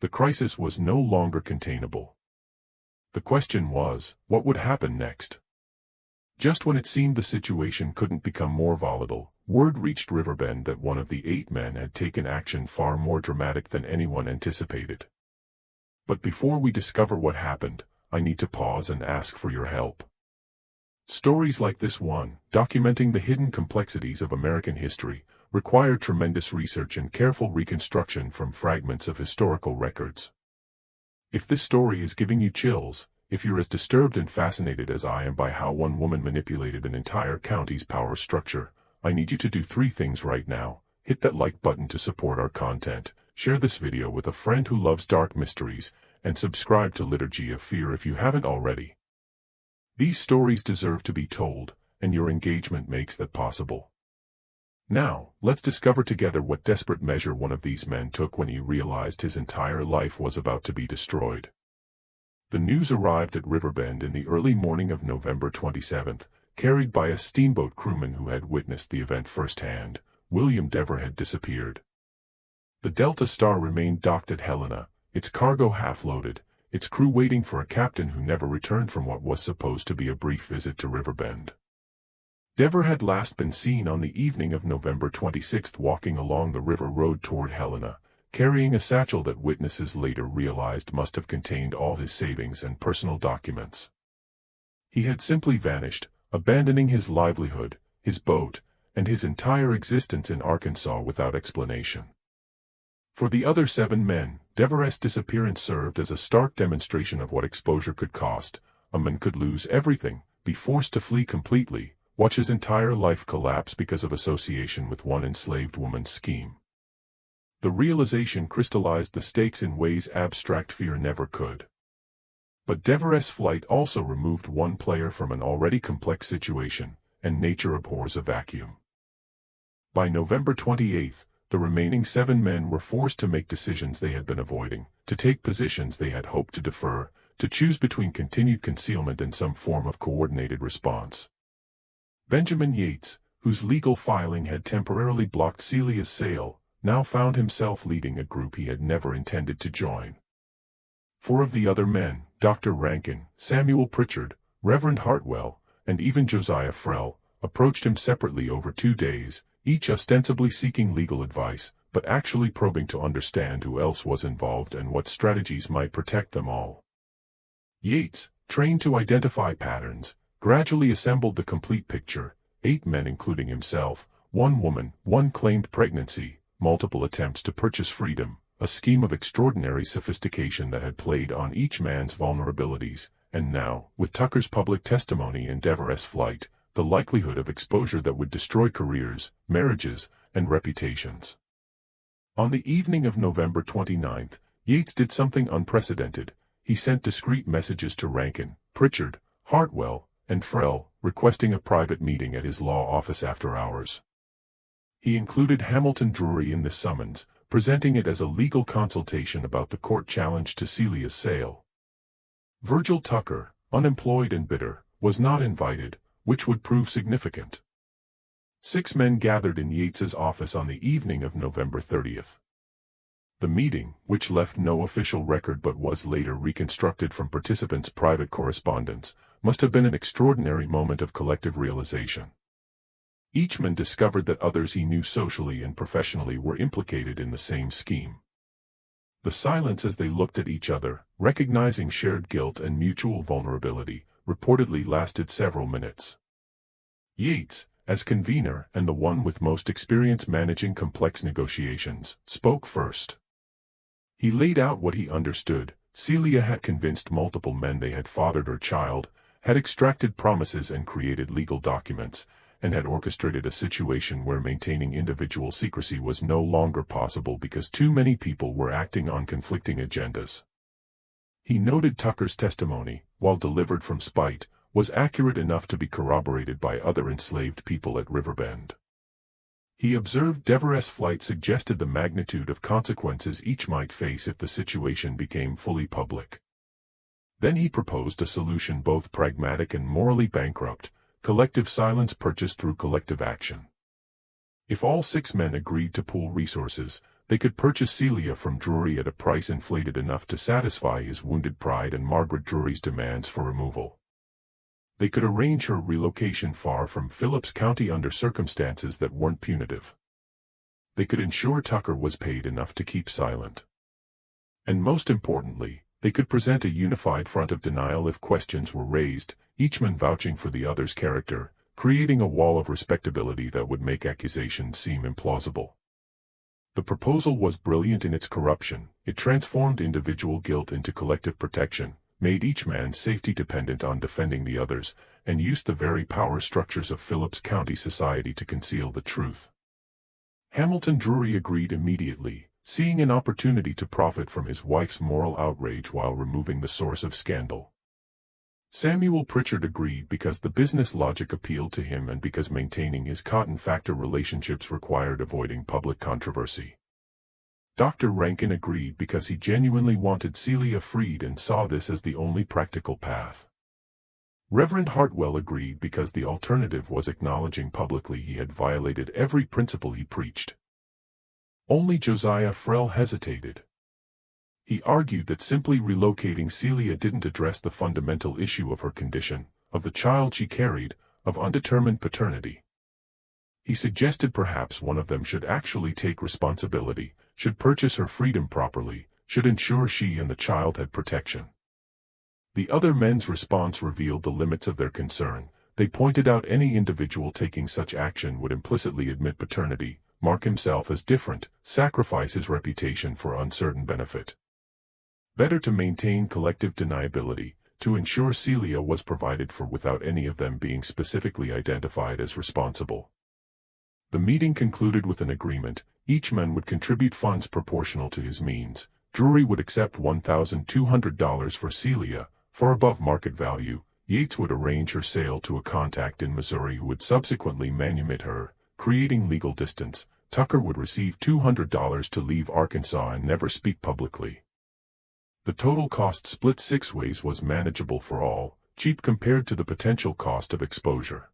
The crisis was no longer containable. The question was, what would happen next? Just when it seemed the situation couldn't become more volatile, word reached Riverbend that one of the 8 men had taken action far more dramatic than anyone anticipated. But before we discover what happened, I need to pause and ask for your help. Stories like this one, documenting the hidden complexities of American history, require tremendous research and careful reconstruction from fragments of historical records. If this story is giving you chills, if you're as disturbed and fascinated as I am by how one woman manipulated an entire county's power structure, I need you to do 3 things right now. Hit that like button to support our content, share this video with a friend who loves dark mysteries, and subscribe to Liturgy of Fear if you haven't already. These stories deserve to be told, and your engagement makes that possible. Now, let's discover together what desperate measure one of these men took when he realized his entire life was about to be destroyed. The news arrived at Riverbend in the early morning of November 27, carried by a steamboat crewman who had witnessed the event firsthand. William Dever had disappeared. The Delta Star remained docked at Helena, its cargo half-loaded, its crew waiting for a captain who never returned from what was supposed to be a brief visit to Riverbend. Dever had last been seen on the evening of November 26 walking along the river road toward Helena, carrying a satchel that witnesses later realized must have contained all his savings and personal documents. He had simply vanished, abandoning his livelihood, his boat, and his entire existence in Arkansas without explanation. For the other 7 men, Dever's disappearance served as a stark demonstration of what exposure could cost. A man could lose everything, be forced to flee completely, watch his entire life collapse because of association with one enslaved woman's scheme. The realization crystallized the stakes in ways abstract fear never could. But Dever's flight also removed one player from an already complex situation, and nature abhors a vacuum. By November 28, the remaining 7 men were forced to make decisions they had been avoiding, to take positions they had hoped to defer, to choose between continued concealment and some form of coordinated response. Benjamin Yates, whose legal filing had temporarily blocked Celia's sale, now found himself leading a group he had never intended to join. 4 of the other men, Dr. Rankin, Samuel Pritchard, Reverend Hartwell, and even Josiah Frell, approached him separately over 2 days, each ostensibly seeking legal advice, but actually probing to understand who else was involved and what strategies might protect them all. Yates, trained to identify patterns, gradually assembled the complete picture: 8 men including himself, 1 woman, 1 claimed pregnancy, multiple attempts to purchase freedom, a scheme of extraordinary sophistication that had played on each man's vulnerabilities, and now, with Tucker's public testimony and Devereux's flight, the likelihood of exposure that would destroy careers, marriages, and reputations. On the evening of November 29th, Yates did something unprecedented. He sent discreet messages to Rankin, Pritchard, Hartwell, and Frell, requesting a private meeting at his law office after hours. He included Hamilton Drury in the summons, presenting it as a legal consultation about the court challenge to Celia's sale. Virgil Tucker, unemployed and bitter, was not invited, which would prove significant. 6 men gathered in Yates's office on the evening of November 30th. The meeting, which left no official record but was later reconstructed from participants' private correspondence, must have been an extraordinary moment of collective realization. Each man discovered that others he knew socially and professionally were implicated in the same scheme. The silence as they looked at each other, recognizing shared guilt and mutual vulnerability, reportedly lasted several minutes. Yates, as convener and the one with most experience managing complex negotiations, spoke first. He laid out what he understood. Celia had convinced multiple men they had fathered her child, had extracted promises and created legal documents, and had orchestrated a situation where maintaining individual secrecy was no longer possible because too many people were acting on conflicting agendas. He noted Tucker's testimony, while delivered from spite, was accurate enough to be corroborated by other enslaved people at Riverbend. He observed Devereux's flight suggested the magnitude of consequences each might face if the situation became fully public. Then he proposed a solution both pragmatic and morally bankrupt: collective silence purchased through collective action. If all 6 men agreed to pool resources, they could purchase Celia from Drury at a price inflated enough to satisfy his wounded pride and Margaret Drury's demands for removal. They could arrange her relocation far from Phillips County under circumstances that weren't punitive. They could ensure Tucker was paid enough to keep silent. And most importantly, they could present a unified front of denial if questions were raised, each man vouching for the other's character, creating a wall of respectability that would make accusations seem implausible. The proposal was brilliant in its corruption. It transformed individual guilt into collective protection, made each man's safety dependent on defending the others, and used the very power structures of Phillips County society to conceal the truth. Hamilton Drury agreed immediately, seeing an opportunity to profit from his wife's moral outrage while removing the source of scandal. Samuel Pritchard agreed because the business logic appealed to him and because maintaining his cotton factor relationships required avoiding public controversy. Dr. Rankin agreed because he genuinely wanted Celia freed and saw this as the only practical path. Reverend Hartwell agreed because the alternative was acknowledging publicly he had violated every principle he preached. Only Josiah Frell hesitated. He argued that simply relocating Celia didn't address the fundamental issue of her condition, of the child she carried, of undetermined paternity. He suggested perhaps one of them should actually take responsibility, should purchase her freedom properly, should ensure she and the child had protection. The other men's response revealed the limits of their concern. They pointed out any individual taking such action would implicitly admit paternity, mark himself as different, sacrifice his reputation for uncertain benefit. Better to maintain collective deniability, to ensure Celia was provided for without any of them being specifically identified as responsible. The meeting concluded with an agreement. Each man would contribute funds proportional to his means. Drury would accept $1,200 for Celia, for above market value. Yates would arrange her sale to a contact in Missouri who would subsequently manumit her, creating legal distance. Tucker would receive $200 to leave Arkansas and never speak publicly. The total cost split 6 ways was manageable for all, cheap compared to the potential cost of exposure.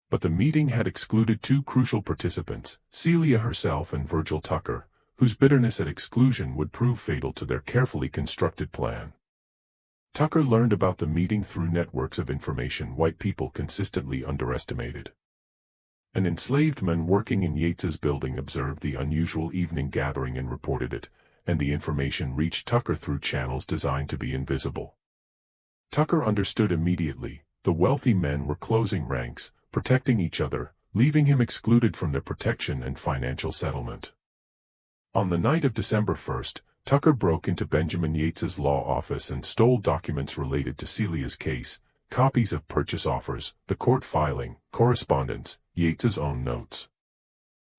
But the meeting had excluded 2 crucial participants, Celia herself and Virgil Tucker, whose bitterness at exclusion would prove fatal to their carefully constructed plan. Tucker learned about the meeting through networks of information white people consistently underestimated. An enslaved man working in Yates's building observed the unusual evening gathering and reported it, and the information reached Tucker through channels designed to be invisible. Tucker understood immediately. The wealthy men were closing ranks, protecting each other, leaving him excluded from their protection and financial settlement. On the night of December 1st, Tucker broke into Benjamin Yates's law office and stole documents related to Celia's case, copies of purchase offers, the court filing, correspondence, Yates's own notes.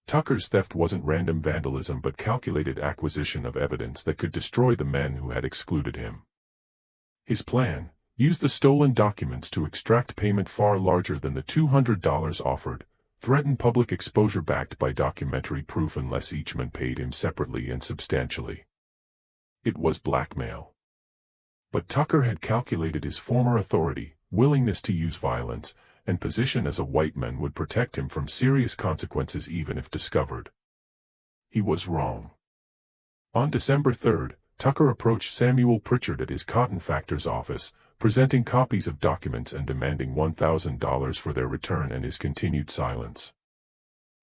Tucker's theft wasn't random vandalism but calculated acquisition of evidence that could destroy the men who had excluded him. His plan: use the stolen documents to extract payment far larger than the $200 offered, threaten public exposure backed by documentary proof unless each man paid him separately and substantially. It was blackmail. But Tucker had calculated his former authority, willingness to use violence, and position as a white man would protect him from serious consequences even if discovered. He was wrong. On December 3rd, Tucker approached Samuel Pritchard at his cotton factor's office, presenting copies of documents and demanding $1,000 for their return and his continued silence.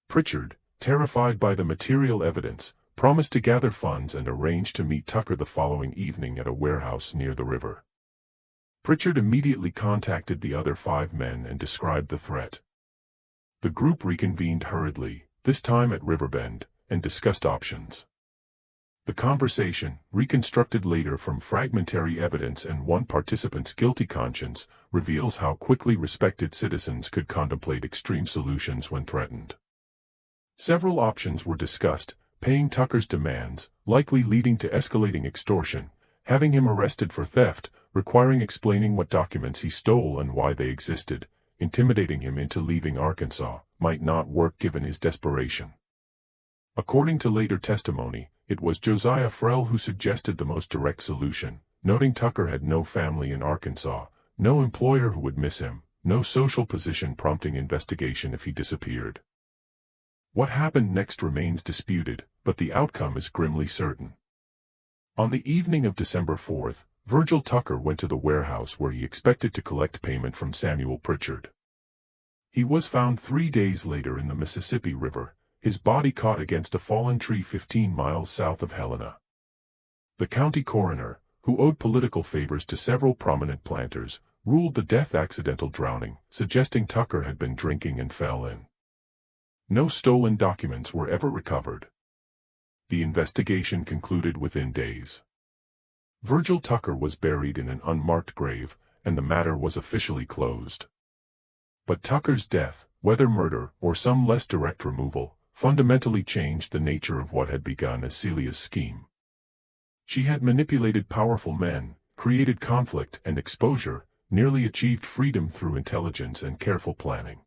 Pritchard, terrified by the material evidence, promised to gather funds and arranged to meet Tucker the following evening at a warehouse near the river. Pritchard immediately contacted the other 5 men and described the threat. The group reconvened hurriedly, this time at Riverbend, and discussed options. The conversation, reconstructed later from fragmentary evidence and one participant's guilty conscience, reveals how quickly respected citizens could contemplate extreme solutions when threatened. Several options were discussed: paying Tucker's demands, likely leading to escalating extortion; having him arrested for theft, requiring explaining what documents he stole and why they existed; intimidating him into leaving Arkansas, might not work given his desperation. According to later testimony, it was Josiah Frell who suggested the most direct solution, noting Tucker had no family in Arkansas, no employer who would miss him, no social position prompting investigation if he disappeared. What happened next remains disputed, but the outcome is grimly certain. On the evening of December 4th, Virgil Tucker went to the warehouse where he expected to collect payment from Samuel Pritchard. He was found 3 days later in the Mississippi River, his body caught against a fallen tree 15 miles south of Helena. The county coroner, who owed political favors to several prominent planters, ruled the death accidental drowning, suggesting Tucker had been drinking and fell in. No stolen documents were ever recovered. The investigation concluded within days. Virgil Tucker was buried in an unmarked grave, and the matter was officially closed. But Tucker's death, whether murder or some less direct removal, fundamentally changed the nature of what had begun as Celia's scheme. She had manipulated powerful men, created conflict and exposure, nearly achieved freedom through intelligence and careful planning.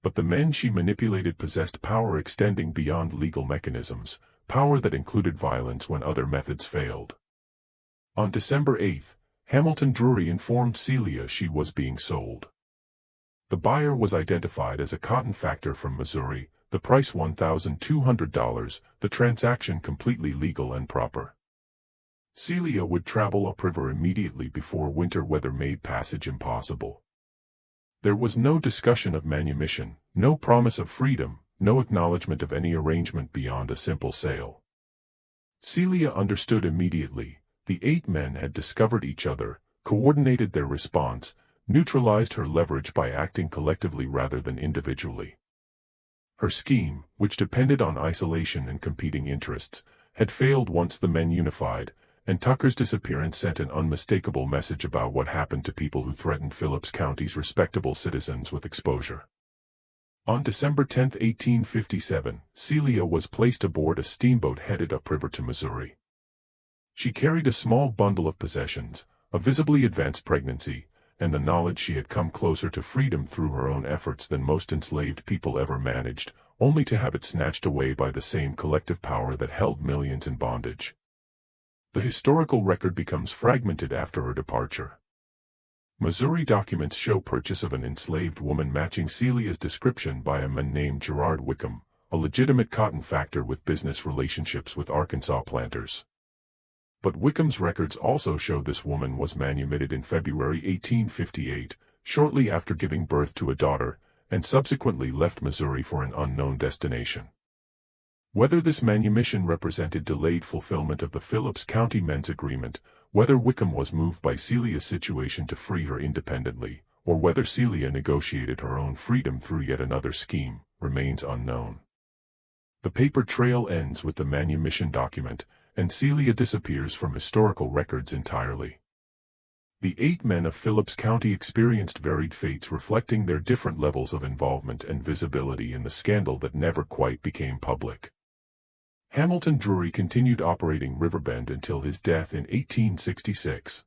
But the men she manipulated possessed power extending beyond legal mechanisms, power that included violence when other methods failed. On December 8th, Hamilton Drury informed Celia she was being sold. The buyer was identified as a cotton factor from Missouri, the price $1,200, the transaction completely legal and proper. Celia would travel upriver immediately before winter weather made passage impossible. There was no discussion of manumission, no promise of freedom, no acknowledgement of any arrangement beyond a simple sale. Celia understood immediately. The 8 men had discovered each other, coordinated their response, neutralized her leverage by acting collectively rather than individually. Her scheme, which depended on isolation and competing interests, had failed once the men unified, and Tucker's disappearance sent an unmistakable message about what happened to people who threatened Phillips County's respectable citizens with exposure. On December 10, 1857, Celia was placed aboard a steamboat headed upriver to Missouri. She carried a small bundle of possessions, a visibly advanced pregnancy, and the knowledge she had come closer to freedom through her own efforts than most enslaved people ever managed, only to have it snatched away by the same collective power that held millions in bondage. The historical record becomes fragmented after her departure. Missouri documents show purchase of an enslaved woman matching Celia's description by a man named Gerard Wickham, a legitimate cotton factor with business relationships with Arkansas planters. But Wickham's records also show this woman was manumitted in February 1858, shortly after giving birth to a daughter, and subsequently left Missouri for an unknown destination. Whether this manumission represented delayed fulfillment of the Phillips County Men's Agreement, whether Wickham was moved by Celia's situation to free her independently, or whether Celia negotiated her own freedom through yet another scheme, remains unknown. The paper trail ends with the manumission document, and Celia disappears from historical records entirely. The 8 men of Phillips County experienced varied fates reflecting their different levels of involvement and visibility in the scandal that never quite became public. Hamilton Drury continued operating Riverbend until his death in 1866.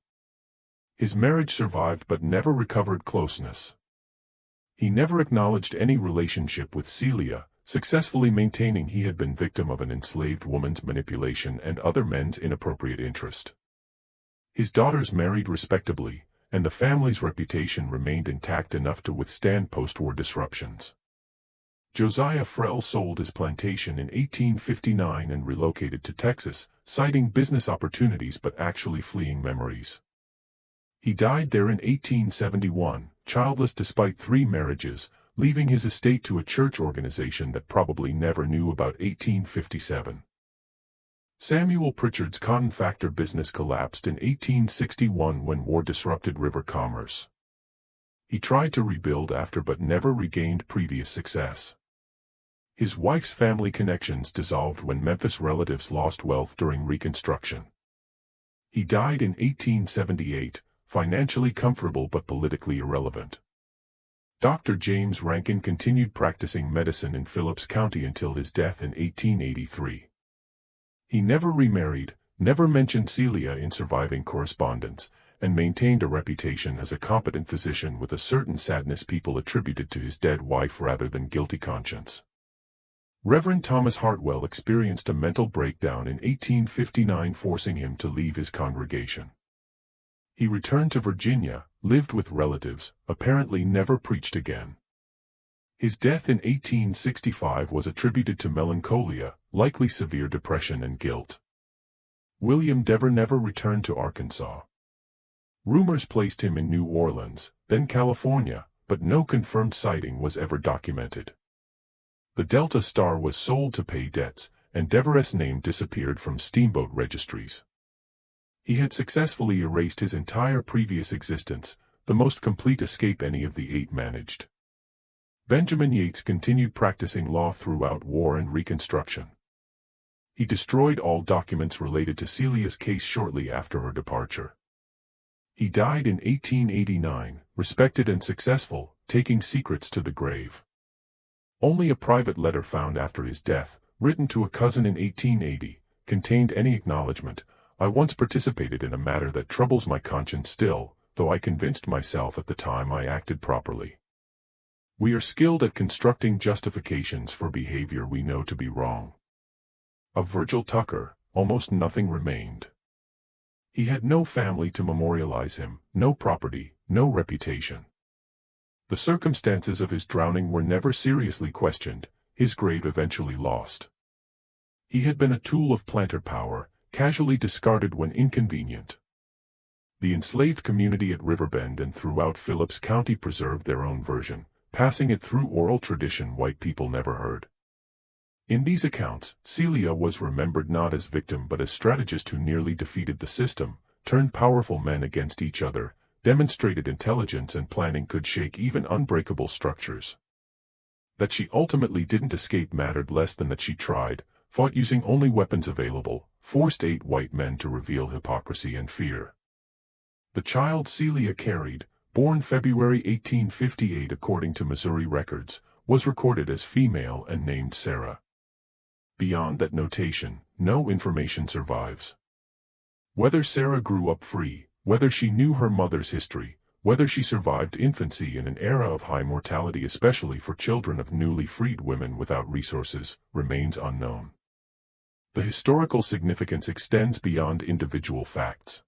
His marriage survived but never recovered closeness. He never acknowledged any relationship with Celia, successfully maintaining he had been victim of an enslaved woman's manipulation and other men's inappropriate interest. His daughters married respectably, and the family's reputation remained intact enough to withstand post-war disruptions. Josiah Frell sold his plantation in 1859 and relocated to Texas, citing business opportunities but actually fleeing memories. He died there in 1871, childless despite 3 marriages, leaving his estate to a church organization that probably never knew about 1857. Samuel Pritchard's cotton factor business collapsed in 1861 when war disrupted river commerce. He tried to rebuild after but never regained previous success. His wife's family connections dissolved when Memphis relatives lost wealth during Reconstruction. He died in 1878, financially comfortable but politically irrelevant. Dr. James Rankin continued practicing medicine in Phillips County until his death in 1883. He never remarried, never mentioned Celia in surviving correspondence, and maintained a reputation as a competent physician with a certain sadness people attributed to his dead wife rather than guilty conscience. Reverend Thomas Hartwell experienced a mental breakdown in 1859, forcing him to leave his congregation. He returned to Virginia, lived with relatives, apparently never preached again. His death in 1865 was attributed to melancholia, likely severe depression and guilt. William Dever never returned to Arkansas. Rumors placed him in New Orleans, then California, but no confirmed sighting was ever documented. The Delta Star was sold to pay debts, and Dever's name disappeared from steamboat registries. He had successfully erased his entire previous existence, the most complete escape any of the 8 managed. Benjamin Yates continued practicing law throughout war and Reconstruction. He destroyed all documents related to Celia's case shortly after her departure. He died in 1889, respected and successful, taking secrets to the grave. Only a private letter found after his death, written to a cousin in 1880, contained any acknowledgement, "I once participated in a matter that troubles my conscience still, though I convinced myself at the time I acted properly." We are skilled at constructing justifications for behavior we know to be wrong. Of Virgil Tucker, almost nothing remained. He had no family to memorialize him, no property, no reputation. The circumstances of his drowning were never seriously questioned, his grave eventually lost. He had been a tool of planter power, casually discarded when inconvenient. The enslaved community at Riverbend and throughout Phillips County preserved their own version, passing it through oral tradition white people never heard. In these accounts, Celia was remembered not as victim but as strategist who nearly defeated the system, turned powerful men against each other, demonstrated intelligence and planning could shake even unbreakable structures. That she ultimately didn't escape mattered less than that she tried, fought using only weapons available, forced 8 white men to reveal hypocrisy and fear. The child Celia carried, born February 1858 according to Missouri records, was recorded as female and named Sarah. Beyond that notation, no information survives. Whether Sarah grew up free, whether she knew her mother's history, whether she survived infancy in an era of high mortality especially for children of newly freed women without resources, remains unknown. The historical significance extends beyond individual facts.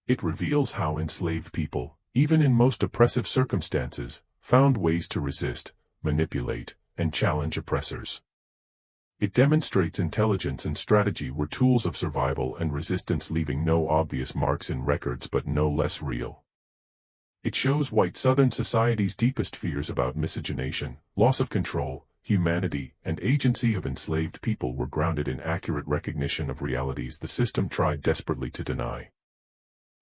It reveals how enslaved people, even in most oppressive circumstances, found ways to resist, manipulate, and challenge oppressors. It demonstrates intelligence and strategy were tools of survival and resistance, leaving no obvious marks in records but no less real. It shows white Southern society's deepest fears about miscegenation, loss of control, humanity, and agency of enslaved people were grounded in accurate recognition of realities the system tried desperately to deny.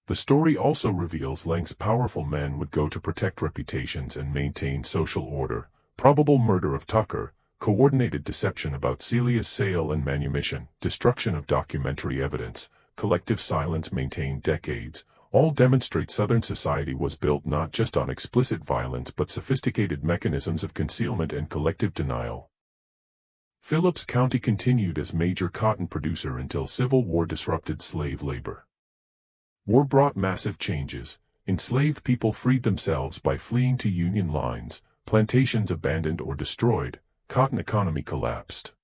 The story also reveals lengths powerful men would go to protect reputations and maintain social order: probable murder of Tucker, coordinated deception about Celia's sale and manumission, destruction of documentary evidence, collective silence maintained decades, all demonstrate Southern society was built not just on explicit violence but sophisticated mechanisms of concealment and collective denial. Phillips County continued as major cotton producer until Civil War disrupted slave labor. War brought massive changes. Enslaved people freed themselves by fleeing to Union lines, plantations abandoned or destroyed, cotton economy collapsed.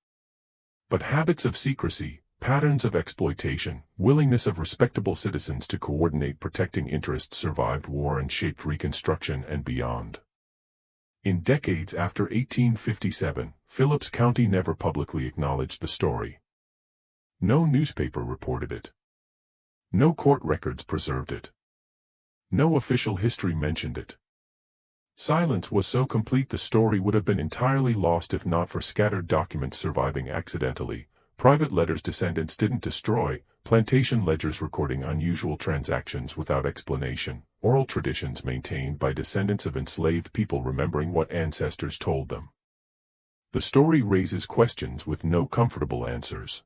But habits of secrecy, patterns of exploitation, willingness of respectable citizens to coordinate protecting interests survived war and shaped Reconstruction and beyond. In decades after 1857, Phillips County never publicly acknowledged the story. No newspaper reported it. No court records preserved it. No official history mentioned it. Silence was so complete the story would have been entirely lost if not for scattered documents surviving accidentally, private letters descendants didn't destroy, plantation ledgers recording unusual transactions without explanation, oral traditions maintained by descendants of enslaved people remembering what ancestors told them. The story raises questions with no comfortable answers.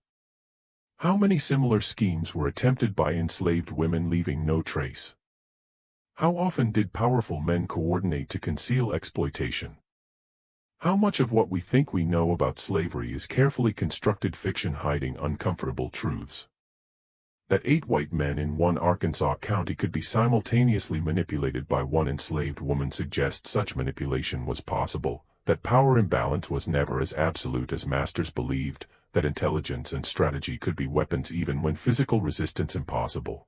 How many similar schemes were attempted by enslaved women leaving no trace? How often did powerful men coordinate to conceal exploitation? How much of what we think we know about slavery is carefully constructed fiction hiding uncomfortable truths? That 8 white men in one Arkansas county could be simultaneously manipulated by one enslaved woman suggests such manipulation was possible, that power imbalance was never as absolute as masters believed, that intelligence and strategy could be weapons even when physical resistance impossible.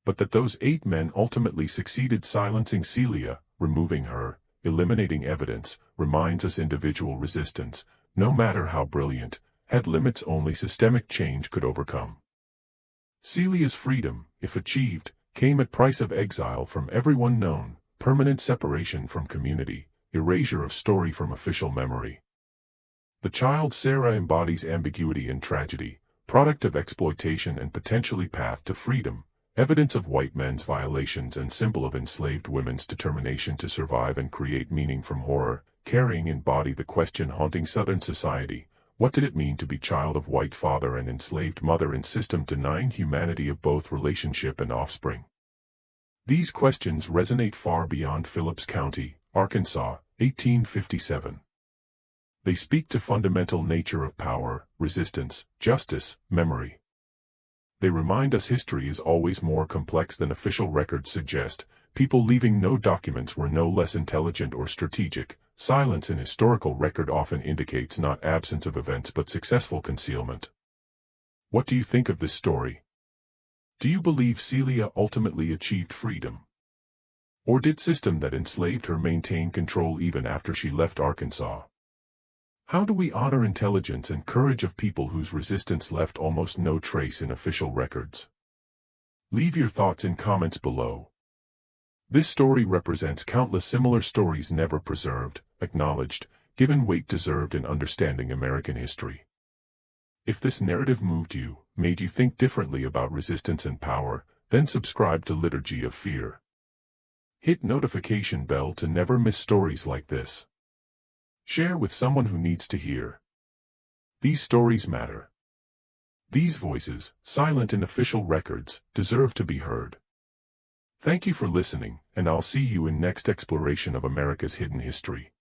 But that those 8 men ultimately succeeded silencing Celia, removing her, eliminating evidence, reminds us individual resistance, no matter how brilliant, had limits only systemic change could overcome. Celia's freedom, if achieved, came at price of exile from everyone known, permanent separation from community, erasure of story from official memory. The child Sarah embodies ambiguity and tragedy, product of exploitation and potentially path to freedom, evidence of white men's violations and symbol of enslaved women's determination to survive and create meaning from horror, carrying in body the question haunting Southern society: what did it mean to be child of white father and enslaved mother in system denying humanity of both relationship and offspring? These questions resonate far beyond Phillips County, Arkansas, 1857. They speak to fundamental nature of power, resistance, justice, memory. They remind us history is always more complex than official records suggest. People leaving no documents were no less intelligent or strategic. Silence in historical record often indicates not absence of events but successful concealment. What do you think of this story? Do you believe Celia ultimately achieved freedom? Or did system that enslaved her maintain control even after she left Arkansas? How do we honor intelligence and courage of people whose resistance left almost no trace in official records? Leave your thoughts in comments below. This story represents countless similar stories never preserved, acknowledged, given weight deserved in understanding American history. If this narrative moved you, made you think differently about resistance and power, then subscribe to Liturgy of Fear. Hit notification bell to never miss stories like this. Share with someone who needs to hear. These stories matter. These voices, silent in official records, deserve to be heard. Thank you for listening, and I'll see you in next exploration of America's hidden history.